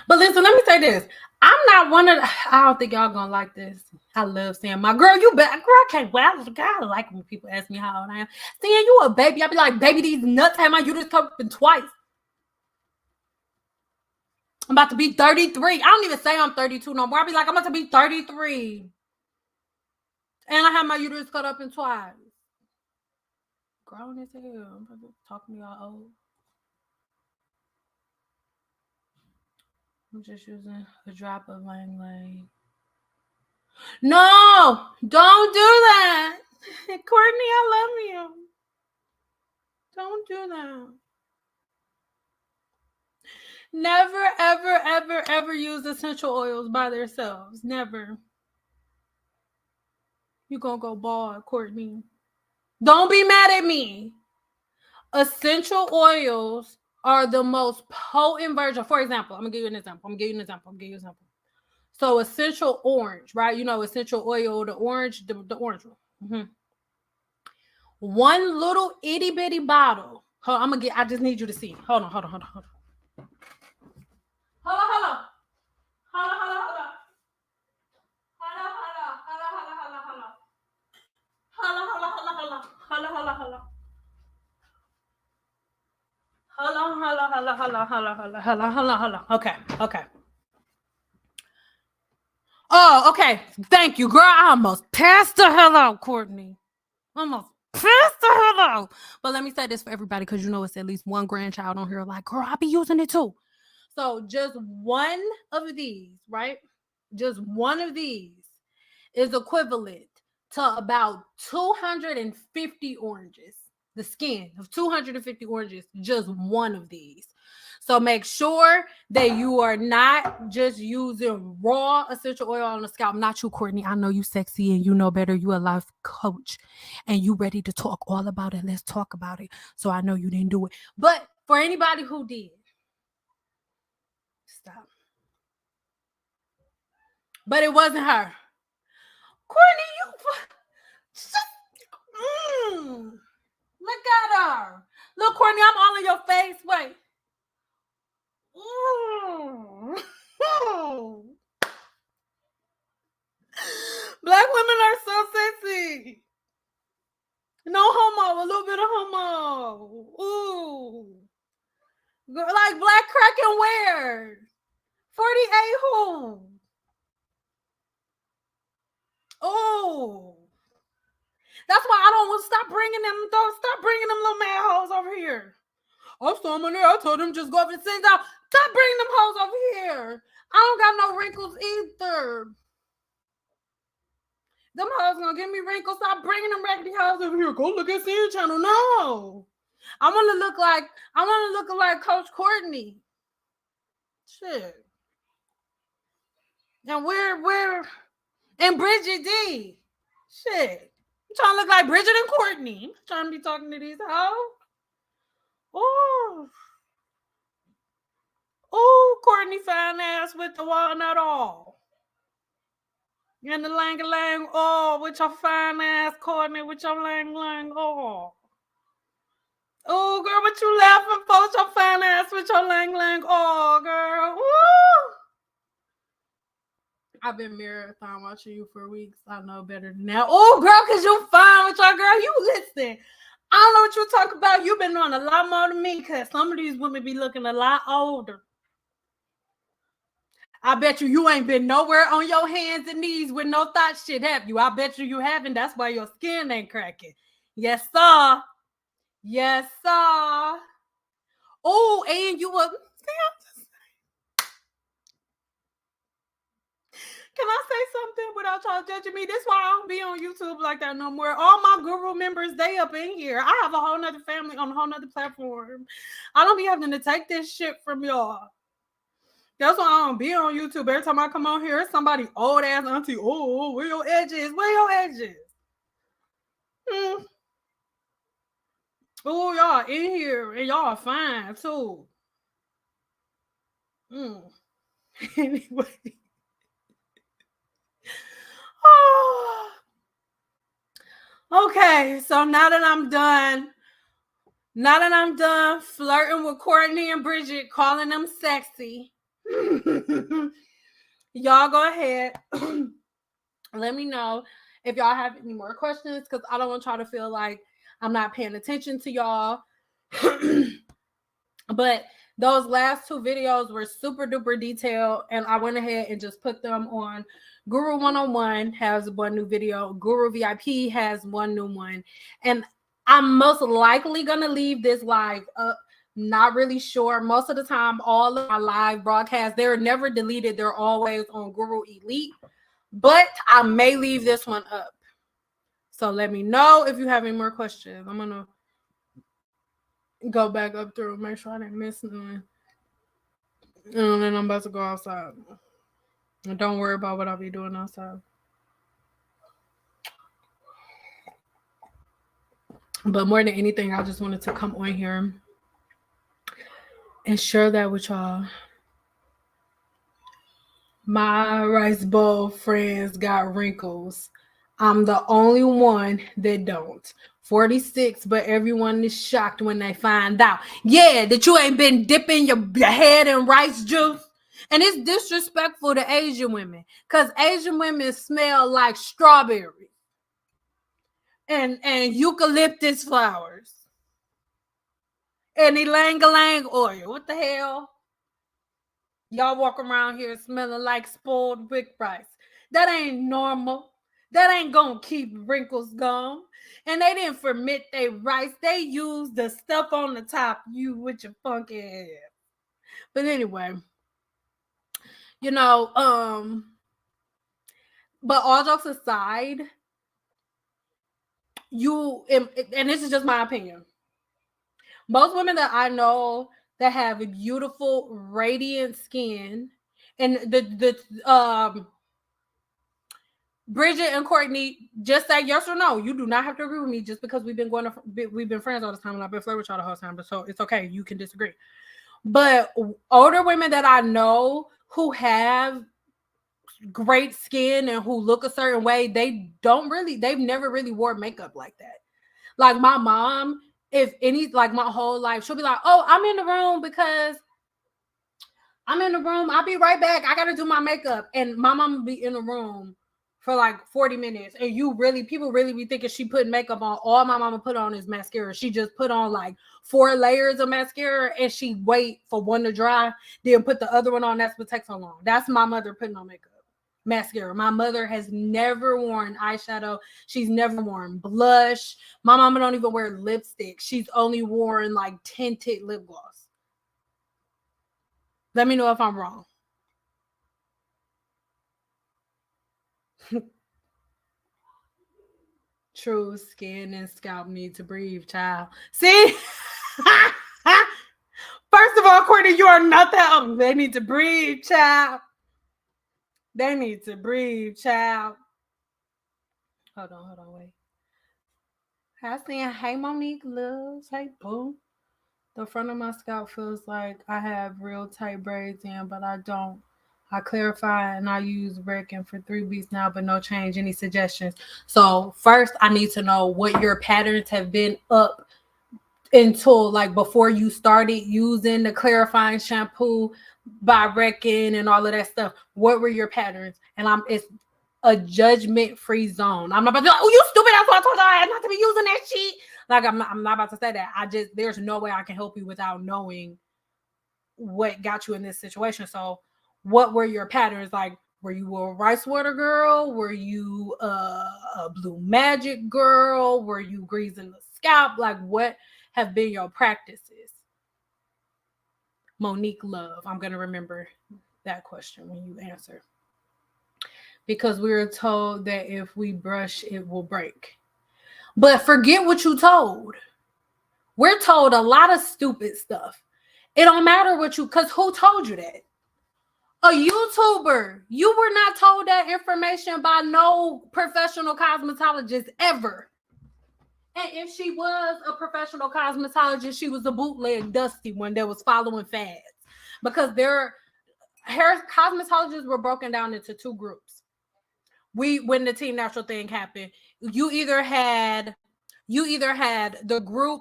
But listen, let me say this. I'm not one of I don't think y'all gonna like this. I love saying my girl, you back. Girl, I can't wait. I like when people ask me how old I am. Saying you a baby. I be like, baby, these nuts had my uterus open twice. I'm about to be 33. I don't even say I'm 32 no more. I be like, I'm about to be 33. And I have my uterus cut up in twice. Grown as hell. I'm about to talk to me all old. I'm just using a drop of Lang Lang. No, don't do that. Courtney, I love you. Don't do that. Never, ever, ever, ever use essential oils by themselves. Never. You're going to go bald, Courtney. Don't be mad at me. Essential oils are the most potent version. For example, I'm going to give you an example. So essential orange, right? You know, essential oil, the orange one. Mm-hmm. One little itty bitty bottle. Hold on, I just need you to see. Hold on. Hold on. Okay. Oh, okay. Thank you, girl. I almost passed the hell out, Courtney. Almost passed the hell out. But let me say this for everybody, because you know it's at least one grandchild on here like, girl, I be using it too. So just one of these, right? Just one of these is equivalent to about 250 oranges. The skin of 250 oranges, just one of these. So make sure that you are not just using raw essential oil on the scalp. Not you, Courtney. I know you sexy and you know better. You a life coach and you ready to talk all about it. Let's talk about it. So I know you didn't do it. But for anybody who did, stop. But it wasn't her. Courtney, look at her. Look, Courtney, I'm all in your face. Wait. Black women are so sexy. No homo, a little bit of homo. Ooh. Like black crack and wear. 48 who? Oh. That's why I don't want to stop bringing them little mad hoes over here. I saw them in there. I told them just go up and sing down. Stop bringing them hoes over here. I don't got no wrinkles either. Them hoes gonna give me wrinkles. Stop bringing them raggedy hoes over here. Go look at Senior Channel. No. I want to look like Coach Courtney. Shit. And and Bridget D. Shit. I'm trying to look like Bridget and Courtney. I'm trying to be talking to these hoes. Oh, Courtney fine ass with the walnut all. And the lang-a-lang all with your fine ass, Courtney, with your lang-lang all. Oh, girl, what you laughing for? Your fine ass with your lang-lang all, girl. Woo! I've been marathon watching you for weeks. I know better than that. Oh, girl, because you fine with your girl. You listen. I don't know what you're talking about. You've been on a lot more than me, because some of these women be looking a lot older. I bet you ain't been nowhere on your hands and knees with no thought shit, have you? I bet you haven't. That's why your skin ain't cracking. Yes, sir. Yes, sir. Oh, and you were... Can I say something without y'all judging me? This is why I don't be on YouTube like that no more. All my guru members, they up in here. I have a whole nother family on a whole nother platform. I don't be having to take this shit from y'all. That's why I don't be on YouTube. Every time I come on here, it's somebody old ass auntie. Oh, where your edges? Where your edges? Oh, y'all in here and y'all fine too. Anyway. Oh. Okay, so now that I'm done flirting with Courtney and Bridget, calling them sexy, y'all go ahead. Let me know if y'all have any more questions, because I don't want y'all to feel like I'm not paying attention to y'all. But those last two videos were super duper detailed, and I went ahead and just put them on. Guru 101 has one new video. Guru VIP has one new one. And I'm most likely going to leave this live up. Not really sure. Most of the time, all of my live broadcasts, they're never deleted. They're always on Guru Elite. But I may leave this one up. So let me know if you have any more questions. I'm going to go back up through, make sure I didn't miss nothing. And then I'm about to go outside. Don't worry about what I'll be doing outside. But more than anything, I just wanted to come on here and share that with y'all. My rice bowl friends got wrinkles. I'm the only one that don't. 46, but everyone is shocked when they find out. Yeah, that you ain't been dipping your head in rice juice. And it's disrespectful to Asian women, because Asian women smell like strawberries and eucalyptus flowers and ylang-ylang oil. What the hell? Y'all walk around here smelling like spoiled wick rice. That ain't normal. That ain't gonna keep wrinkles gone. And they didn't ferment their rice. They used the stuff on the top. You with your funky ass. But anyway, you know, but all jokes aside, and this is just my opinion, most women that I know that have a beautiful, radiant skin, and the Bridget and Courtney, just say yes or no. You do not have to agree with me just because we've been friends all this time and I've been flirting with y'all the whole time. But so it's okay. You can disagree. But older women that I know who have great skin and who look a certain way, they've never really wore makeup like that. Like my mom, my whole life, she'll be like, oh, I'm in the room because I'm in the room. I'll be right back. I got to do my makeup. And my mom will be in the room for like 40 minutes. And people really be thinking she put makeup on. All my mama put on is mascara. She just put on like 4 layers of mascara and she wait for one to dry, then put the other one on. That's what takes so long. That's my mother putting on makeup. Mascara. My mother has never worn eyeshadow. She's never worn blush. My mama don't even wear lipstick. She's only worn like tinted lip gloss. Let me know if I'm wrong. True, skin and scalp need to breathe, child. See? First of all, Courtney, you are not that. They need to breathe, child. They need to breathe, child. Hold on, wait. I saying, hey, Monique, loves, hey, boo. The front of my scalp feels like I have real tight braids in, but I don't. I clarify and I use Reckon for 3 weeks now, but no change. Any suggestions? So first, I need to know what your patterns have been up until like before you started using the clarifying shampoo by Reckon and all of that stuff. What were your patterns? And it's a judgment-free zone. I'm not about to be like, oh, you stupid. That's what I told you. I had not to be using that shit. Like, I'm not about to say that. There's no way I can help you without knowing what got you in this situation. So what were your patterns? Like, were you a rice water girl? Were you a blue magic girl? Were you greasing the scalp? Like, what have been your practices? Monique Love. I'm going to remember that question when you answer. Because we were told that if we brush, it will break. But forget what you told. We're told a lot of stupid stuff. It don't matter what you, because who told you that? A YouTuber. You were not told that information by no professional cosmetologist ever. And if she was a professional cosmetologist, she was a bootleg dusty one that was following fads. Because their hair cosmetologists were broken down into two groups. When the Team Natural thing happened, you either had the group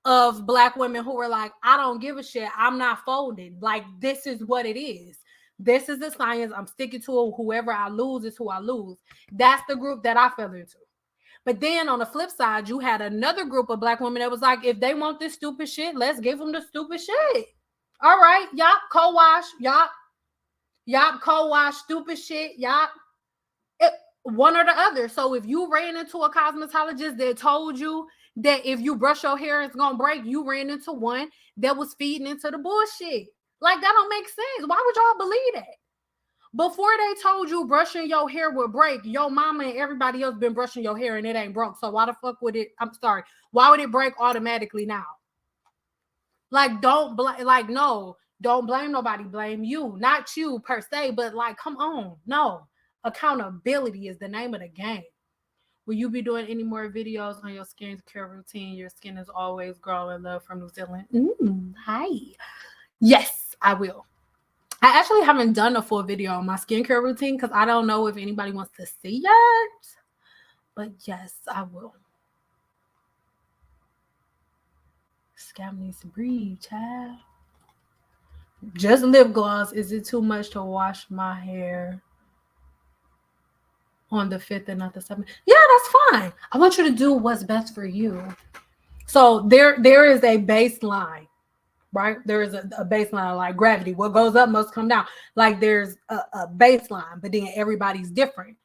of Black women who were like, I don't give a shit. I'm not folding. Like, this is what it is. This is the science. I'm sticking to it. Whoever I lose is who I lose. That's the group that I fell into. But then on the flip side, you had another group of Black women that was like, if they want this stupid shit, let's give them the stupid shit. All right, y'all co-wash, y'all co-wash stupid shit, y'all. One or the other. So if you ran into a cosmetologist that told you that if you brush your hair, it's gonna break, you ran into one that was feeding into the bullshit. Like, that don't make sense. Why would y'all believe that? Before they told you brushing your hair would break, your mama and everybody else been brushing your hair and it ain't broke. So why the fuck would it? Why would it break automatically now? Like, don't blame nobody. Blame you, not you per se, but like, come on, no. Accountability is the name of the game. Will you be doing any more videos on your skincare routine? Your skin is always growing. Love from New Zealand. Hi. Yes, I will. I actually haven't done a full video on my skincare routine because I don't know if anybody wants to see it. But yes, I will. Scalp needs to breathe, child. Just lip gloss. Is it too much to wash my hair on the 5th and not the 7th? Yeah, that's fine. I want you to do what's best for you. So there is a baseline, right? There is a baseline, like gravity. What goes up must come down. Like, there's a baseline, but then everybody's different.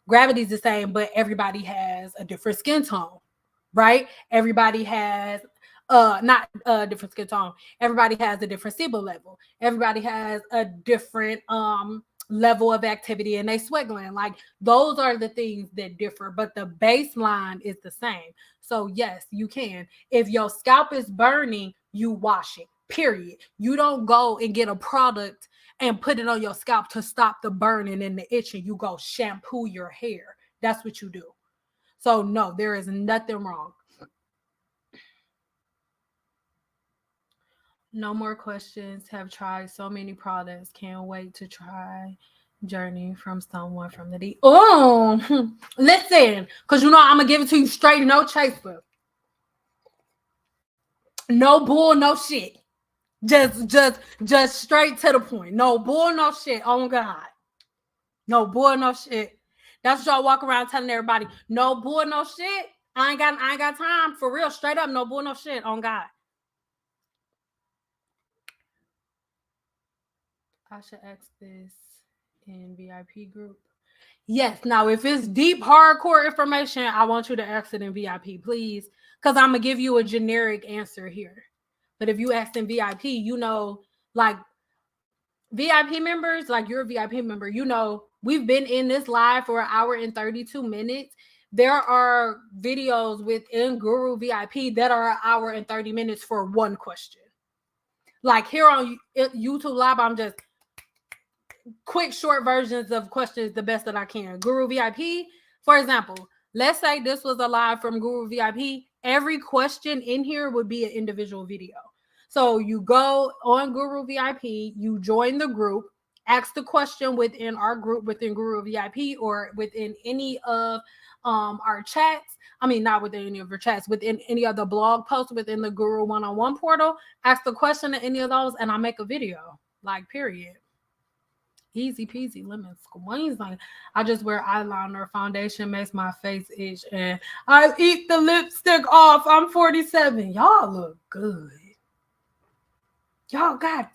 Gravity's the same, but everybody has a different skin tone, right? Everybody has not a different skin tone. Everybody has a different SIBO level. Everybody has a different level of activity in their sweat gland. Like, those are the things that differ, but the baseline is the same. So yes, you can. If your scalp is burning, you wash it, period. You don't go and get a product and put it on your scalp to stop the burning and the itching. You go shampoo your hair. That's what you do. So no, there is nothing wrong. No more questions. Have tried so many products. Can't wait to try journey from someone from the deep. Oh, listen, because you know I'm gonna give it to you straight, no chaser. No bull, no shit. Just straight to the point. No bull, no shit. Oh God. No bull, no shit. That's what y'all walk around telling everybody. No bull, no shit. I ain't got time. For real, straight up, no bull, no shit. On God. I should ask this in VIP group. Yes. Now, if it's deep, hardcore information, I want you to ask it in VIP, please. Because I'm going to give you a generic answer here. But if you ask in VIP, you know, like VIP members, like you're a VIP member, you know, we've been in this live for 1 hour and 32 minutes. There are videos within Guru VIP that are 1 hour and 30 minutes for one question. Like here on YouTube Live, I'm just quick, short versions of questions the best that I can. Guru VIP, for example, let's say this was a live from Guru VIP. Every question in here would be an individual video. So you go on Guru VIP, you join the group, ask the question within our group, within Guru VIP, or within any of our chats. I mean, not within any of your chats, within any of the blog posts within the Guru one-on-one portal. Ask the question to any of those, and I make a video. Like, period. Easy peasy lemon squeeze. I just wear eyeliner, foundation makes my face itch, and I eat the lipstick off. I'm 47. Y'all look good. Y'all God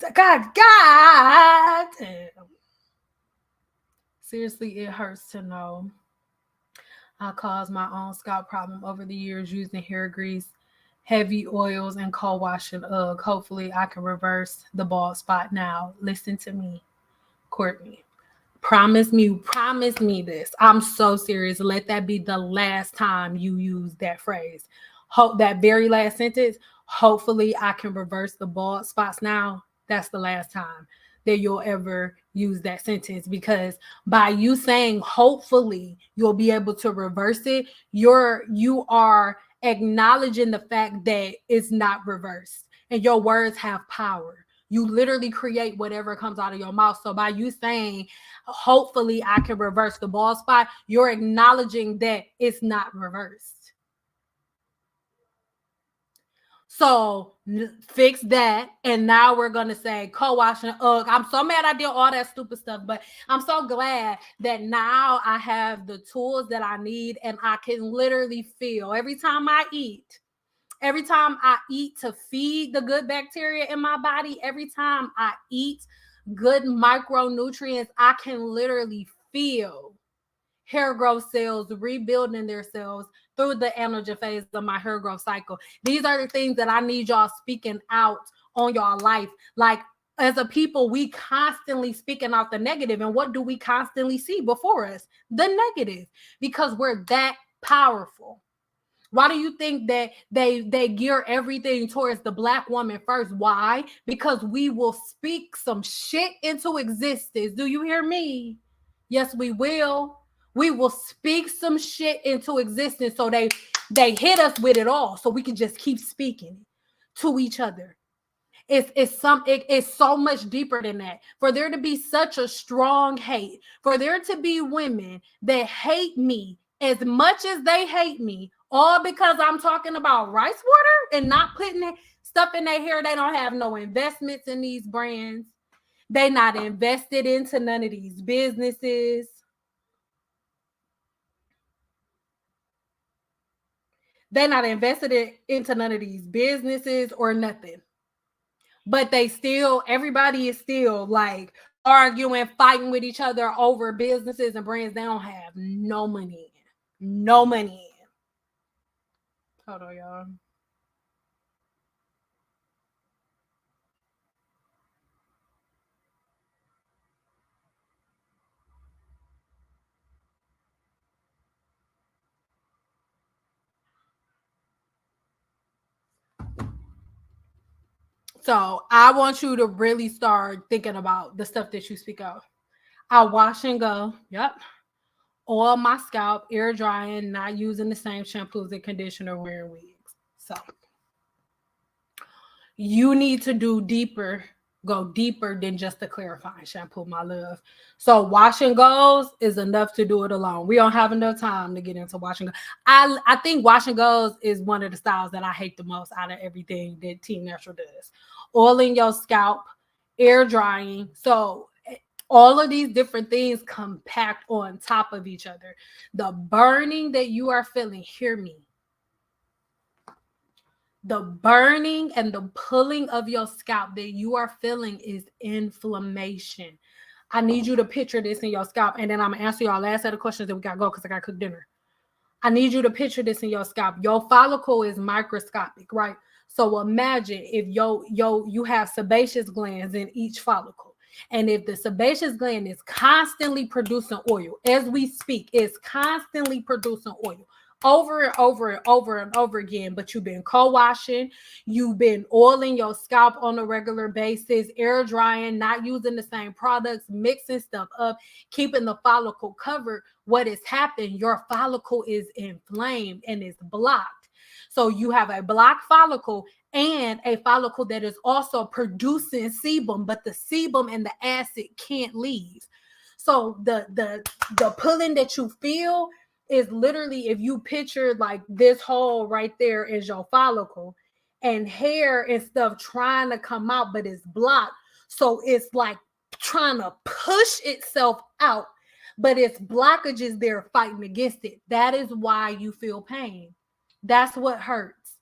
damn. Seriously, it hurts to know I caused my own scalp problem over the years using hair grease, heavy oils, and co-washing UGG. Hopefully, I can reverse the bald spot now. Listen to me, Courtney. Promise me this. I'm so serious. Let that be the last time you use that phrase. Hope that very last sentence. Hopefully, I can reverse the bald spots now. That's the last time that you'll ever use that sentence, because by you saying hopefully you'll be able to reverse it, you are acknowledging the fact that it's not reversed, and your words have power. You literally create whatever comes out of your mouth. So by you saying hopefully I can reverse the bald spot, you're acknowledging that it's not reversed. So fix that. And now we're going to say co-washing UGG. I'm so mad I did all that stupid stuff, but I'm so glad that now I have the tools that I need, and I can literally feel every time I eat to feed the good bacteria in my body, every time I eat good micronutrients, I can literally feel hair growth cells rebuilding their cells through the anagen phase of my hair growth cycle. These are the things that I need y'all speaking out on y'all life. Like, as a people, we constantly speaking out the negative. And what do we constantly see before us? The negative, because we're that powerful. Why do you think that they gear everything towards the Black woman first? Why? Because we will speak some shit into existence. Do you hear me? Yes, we will. We will speak some shit into existence, so they hit us with it all, so we can just keep speaking to each other. It's so much deeper than that. For there to be such a strong hate, for there to be women that hate me as much as they hate me, all because I'm talking about rice water and not putting stuff in their hair. They don't have no investments in these brands. They not invested into none of these businesses. They're not invested into none of these businesses or nothing. But everybody is still like arguing, fighting with each other over businesses and brands they don't have no money in. No money in. Hold on, y'all. So I want you to really start thinking about the stuff that you speak of. I wash and go. Yep. Oil my scalp, air drying, not using the same shampoos and conditioner, wearing wigs. So you need to go deeper than just the clarifying shampoo, my love. So wash and goes is enough to do it alone. We don't have enough time to get into wash and go. I think wash and goes is one of the styles that I hate the most out of everything that Team Natural does. Oiling your scalp, air drying. So all of these different things compact on top of each other. The burning that you are feeling, hear me. The burning and the pulling of your scalp that you are feeling is inflammation. I need you to picture this in your scalp, and then I'm gonna answer your last set of questions that we gotta go because I gotta cook dinner. I need you to picture this in your scalp. Your follicle is microscopic, right? So imagine if you have sebaceous glands in each follicle. And if the sebaceous gland is constantly producing oil, as we speak, it's constantly producing oil over and over and over and over again, but you've been co-washing, you've been oiling your scalp on a regular basis, air drying, not using the same products, mixing stuff up, keeping the follicle covered. What has happened? Your follicle is inflamed and is blocked. So you have a blocked follicle and a follicle that is also producing sebum, but the sebum and the acid can't leave. So the pulling that you feel is literally, if you picture like this hole right there is your follicle, and hair and stuff trying to come out, but it's blocked. So it's like trying to push itself out, but it's blockages there fighting against it. That is why you feel pain. That's what hurts.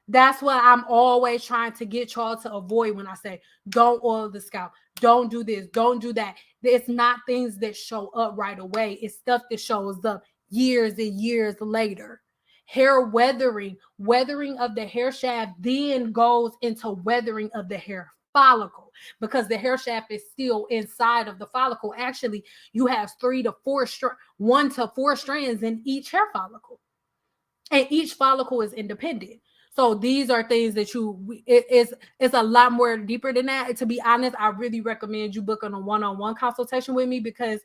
That's what I'm always trying to get y'all to avoid when I say, don't oil the scalp. Don't do this. Don't do that. It's not things that show up right away. It's stuff that shows up years and years later. Hair weathering of the hair shaft then goes into weathering of the hair follicle, because the hair shaft is still inside of the follicle. Actually, you have 1 to 4 strands in each hair follicle, and each follicle is independent. So these are things that it's a lot more deeper than that. To be honest, I really recommend you booking a one-on-one consultation with me, because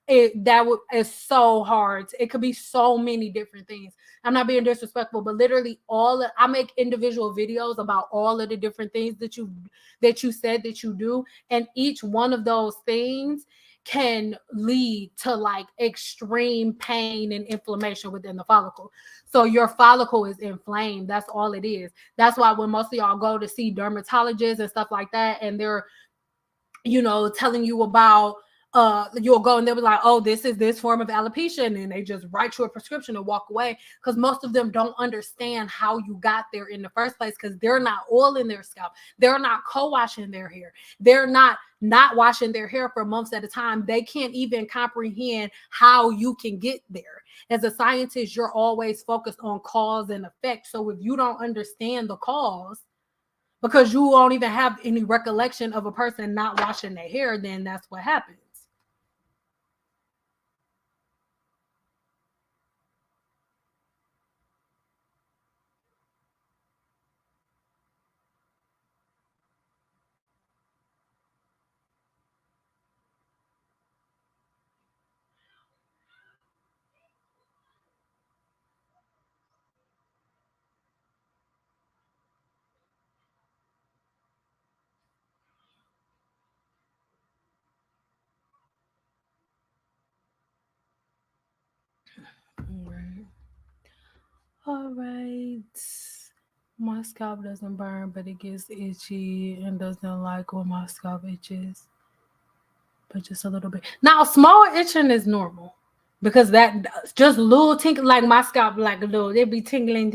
it's so hard. It could be so many different things. I'm not being disrespectful, but literally I make individual videos about all of the different things that you said that you do, and each one of those things can lead to like extreme pain and inflammation within the follicle. So your follicle is inflamed. That's all it is. That's why when most of y'all go to see dermatologists and stuff like that, and they're, telling you about, you'll go and they'll be like, oh, this is this form of alopecia, and they just write you a prescription and walk away, because most of them don't understand how you got there in the first place, because they're not oiling their scalp. They're not co-washing their hair. They're not washing their hair for months at a time. They can't even comprehend how you can get there. As a scientist, you're always focused on cause and effect. So if you don't understand the cause, because you won't even have any recollection of a person not washing their hair, then that's what happens. All right. My scalp doesn't burn, but it gets itchy and doesn't like when my scalp itches, but just a little bit. Now, small itching is normal, because that just little tinkle, like my scalp, like a little, it'd be tingling.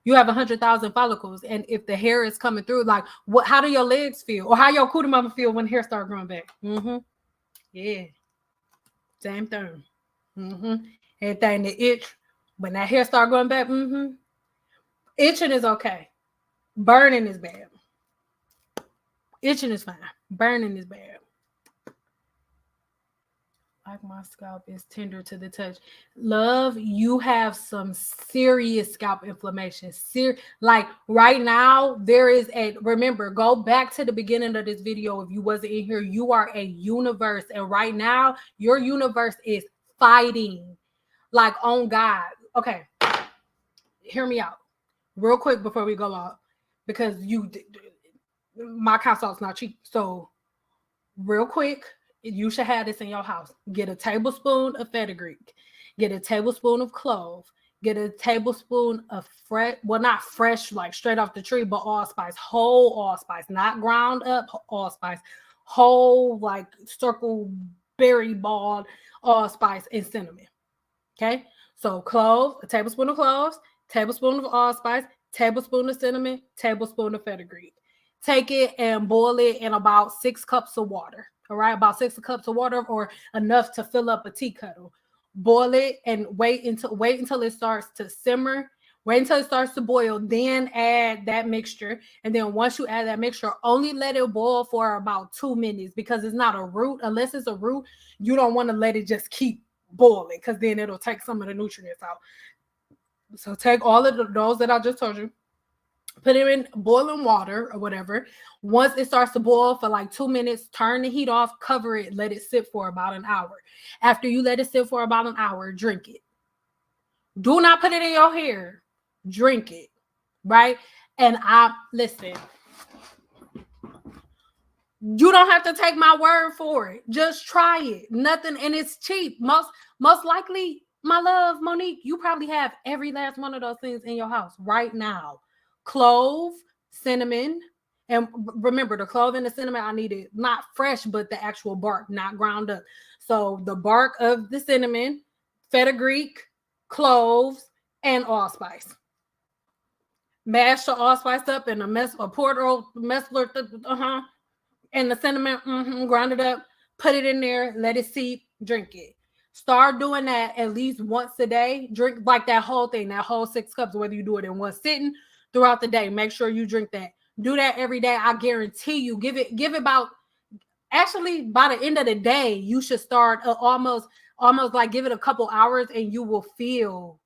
You have 100,000 follicles, and if the hair is coming through, like how do your legs feel, or how your cootie mama feel when hair start growing back? Yeah, same thing. Everything that itch, when that hair start growing back, itching is okay. Burning is bad. Itching is fine. Burning is bad. Like my scalp is tender to the touch. Love, you have some serious scalp inflammation. Like right now, remember, go back to the beginning of this video. If you wasn't in here, you are a universe. And right now, your universe is fighting. Like on God. Okay. Hear me out real quick before we go out, because my consult's not cheap. So real quick, you should have this in your house. Get a tablespoon of fenugreek, get a tablespoon of clove, get a tablespoon of not fresh, like straight off the tree, but allspice, whole allspice, not ground up allspice, whole, like circle berry ball allspice, and cinnamon. Okay, so a tablespoon of cloves, tablespoon of allspice, tablespoon of cinnamon, tablespoon of fenugreek. Take it and boil it in about 6 cups of water. All right, about 6 cups of water, or enough to fill up a tea kettle. Boil it and wait until it starts to simmer. Wait until it starts to boil, then add that mixture. And then once you add that mixture, only let it boil for about 2 minutes, because it's not a root. Unless it's a root, you don't want to let it just keep boiling, because then it'll take some of the nutrients out. So take all of those that I just told you, put it in boiling water or whatever. Once it starts to boil for like 2 minutes, turn the heat off, cover it, let it sit for about an hour. After you let it sit for about an hour, drink it. Do not put it in your hair. Drink it, right? And listen, you don't have to take my word for it. Just try it. Nothing, and it's cheap. Most likely, my love, Monique, you probably have every last one of those things in your house right now. Clove, cinnamon, And remember, the clove and the cinnamon, I need it not fresh, but the actual bark, not ground up. So the bark of the cinnamon, fenugreek, cloves, and allspice. Mash the allspice up in a porter messler, and the cinnamon, grind it up, put it in there, let it seep, drink it. Start doing that at least once a day. Drink like that whole thing, that whole 6 cups, whether you do it in one sitting throughout the day. Make sure you drink that. Do that every day. I guarantee you, give it about, actually by the end of the day, you should start almost like give it a couple hours and you will feel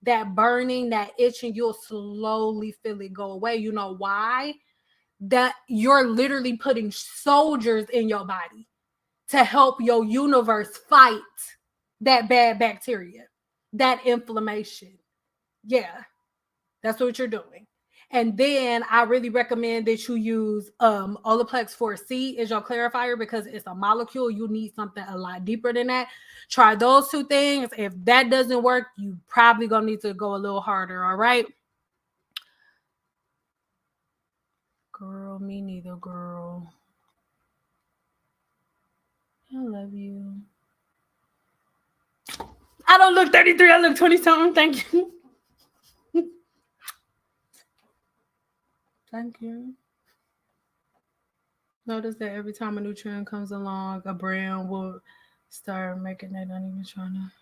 that burning, that itching. You'll slowly feel it go away. You know why? That you're literally putting soldiers in your body to help your universe fight that bad bacteria, that inflammation. Yeah, that's what you're doing. And then I really recommend that you use OLAPLEX 4C as your clarifier, because it's a molecule. You need something a lot deeper than that. Try those 2 things. If that doesn't work, you probably gonna need to go a little harder. All right. Girl, me neither, girl. I love you. I don't look 33. I look 20-something. Thank you. Thank you. Notice that every time a new trend comes along, a brand will start making it. Not even trying to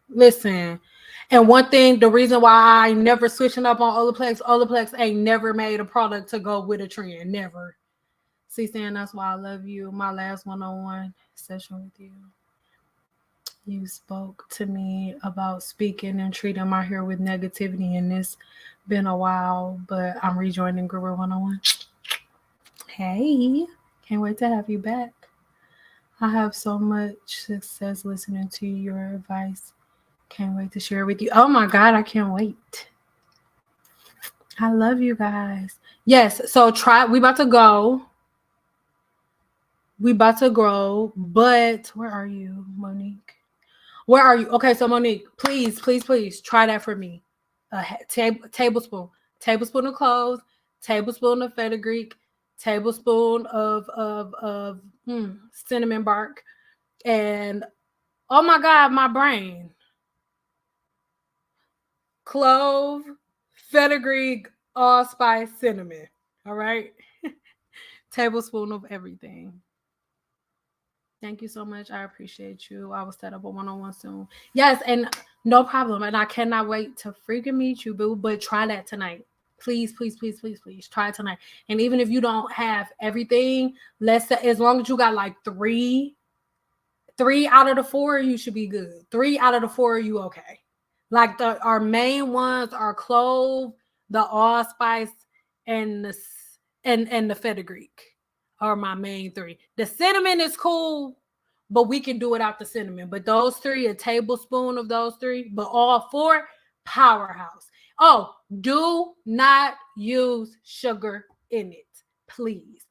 listen. And one thing, the reason why I never switching up on OLAPLEX ain't never made a product to go with a trend. Never. See, saying that's why I love you. My last one-on-one session with you. You spoke to me about speaking and treating my hair with negativity, and it's been a while, but I'm rejoining Guru 101. Hey, can't wait to have you back. I have so much success listening to your advice. Can't wait to share with you. Oh my God, I can't wait. I love you guys. Yes, so we about to go. We about to grow, but where are you, Monique? Where are you? Okay, so Monique, please try that for me. Tablespoon of cloves, tablespoon of fenugreek, tablespoon of cinnamon bark, and oh my God, my brain. Clove, fenugreek, allspice, cinnamon. All right. Tablespoon of everything. Thank you so much. I appreciate you. I will set up a one-on-one soon. Yes, and no problem. And I cannot wait to freaking meet you, boo. But try that tonight. Please try it tonight. And even if you don't have everything, let's say as long as you got like 3 out of the 4, you should be good. 3 out of the 4, you okay. Like our main ones are clove, the allspice, and the fenugreek are my main 3. The cinnamon is cool, but we can do it out the cinnamon. But those 3, a tablespoon of those 3, but all 4, powerhouse. Oh, do not use sugar in it, please.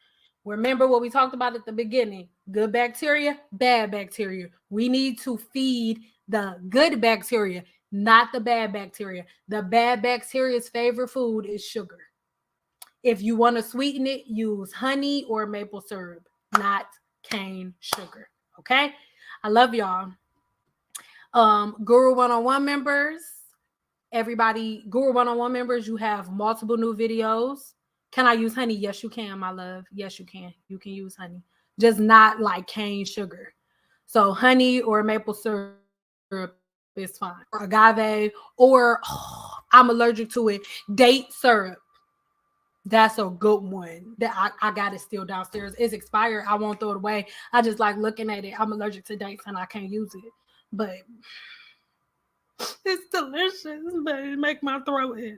Remember what we talked about at the beginning. Good bacteria, bad bacteria. We need to feed the good bacteria, not the bad bacteria. The bad bacteria's favorite food is sugar. If you want to sweeten it, use honey or maple syrup, not cane sugar. Okay? I love y'all. Guru 101 members, everybody, Guru 101 members, you have multiple new videos. Can I use honey? Yes, you can, my love. Yes, you can. You can use honey. Just not like cane sugar. So honey or maple syrup is fine. Or agave, or I'm allergic to it, date syrup. That's a good one. That I got it still downstairs. It's expired. I won't throw it away. I just like looking at it. I'm allergic to dates and I can't use it. But it's delicious, but it make my throat itch.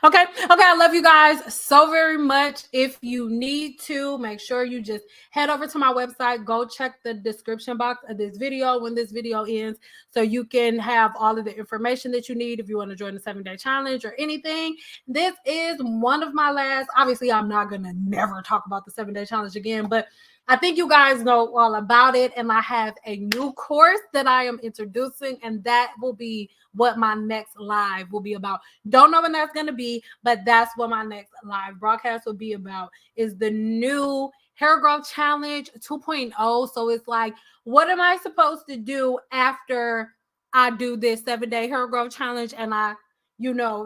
Okay, I love you guys so very much. If you need to, make sure you just head over to my website. Go check the description box of this video when this video ends, so you can have all of the information that you need if you want to join the 7-day challenge or anything. This is one of my last, obviously I'm not gonna never talk about the 7-day challenge again, but I think you guys know all about it, and I have a new course that I am introducing, and that will be what my next live will be about. Don't know when that's going to be, but that's what my next live broadcast will be about, is the new hair growth challenge 2.0. So it's like, what am I supposed to do after I do this 7-day hair growth challenge and I,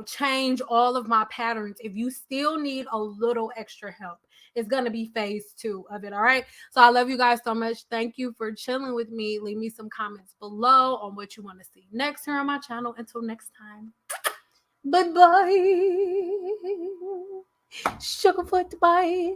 change all of my patterns? If you still need a little extra help, it's going to be phase 2 of it. All right. So I love you guys so much. Thank you for chilling with me. Leave me some comments below on what you want to see next here on my channel. Until next time. Bye-bye. Sugarfoot, bye.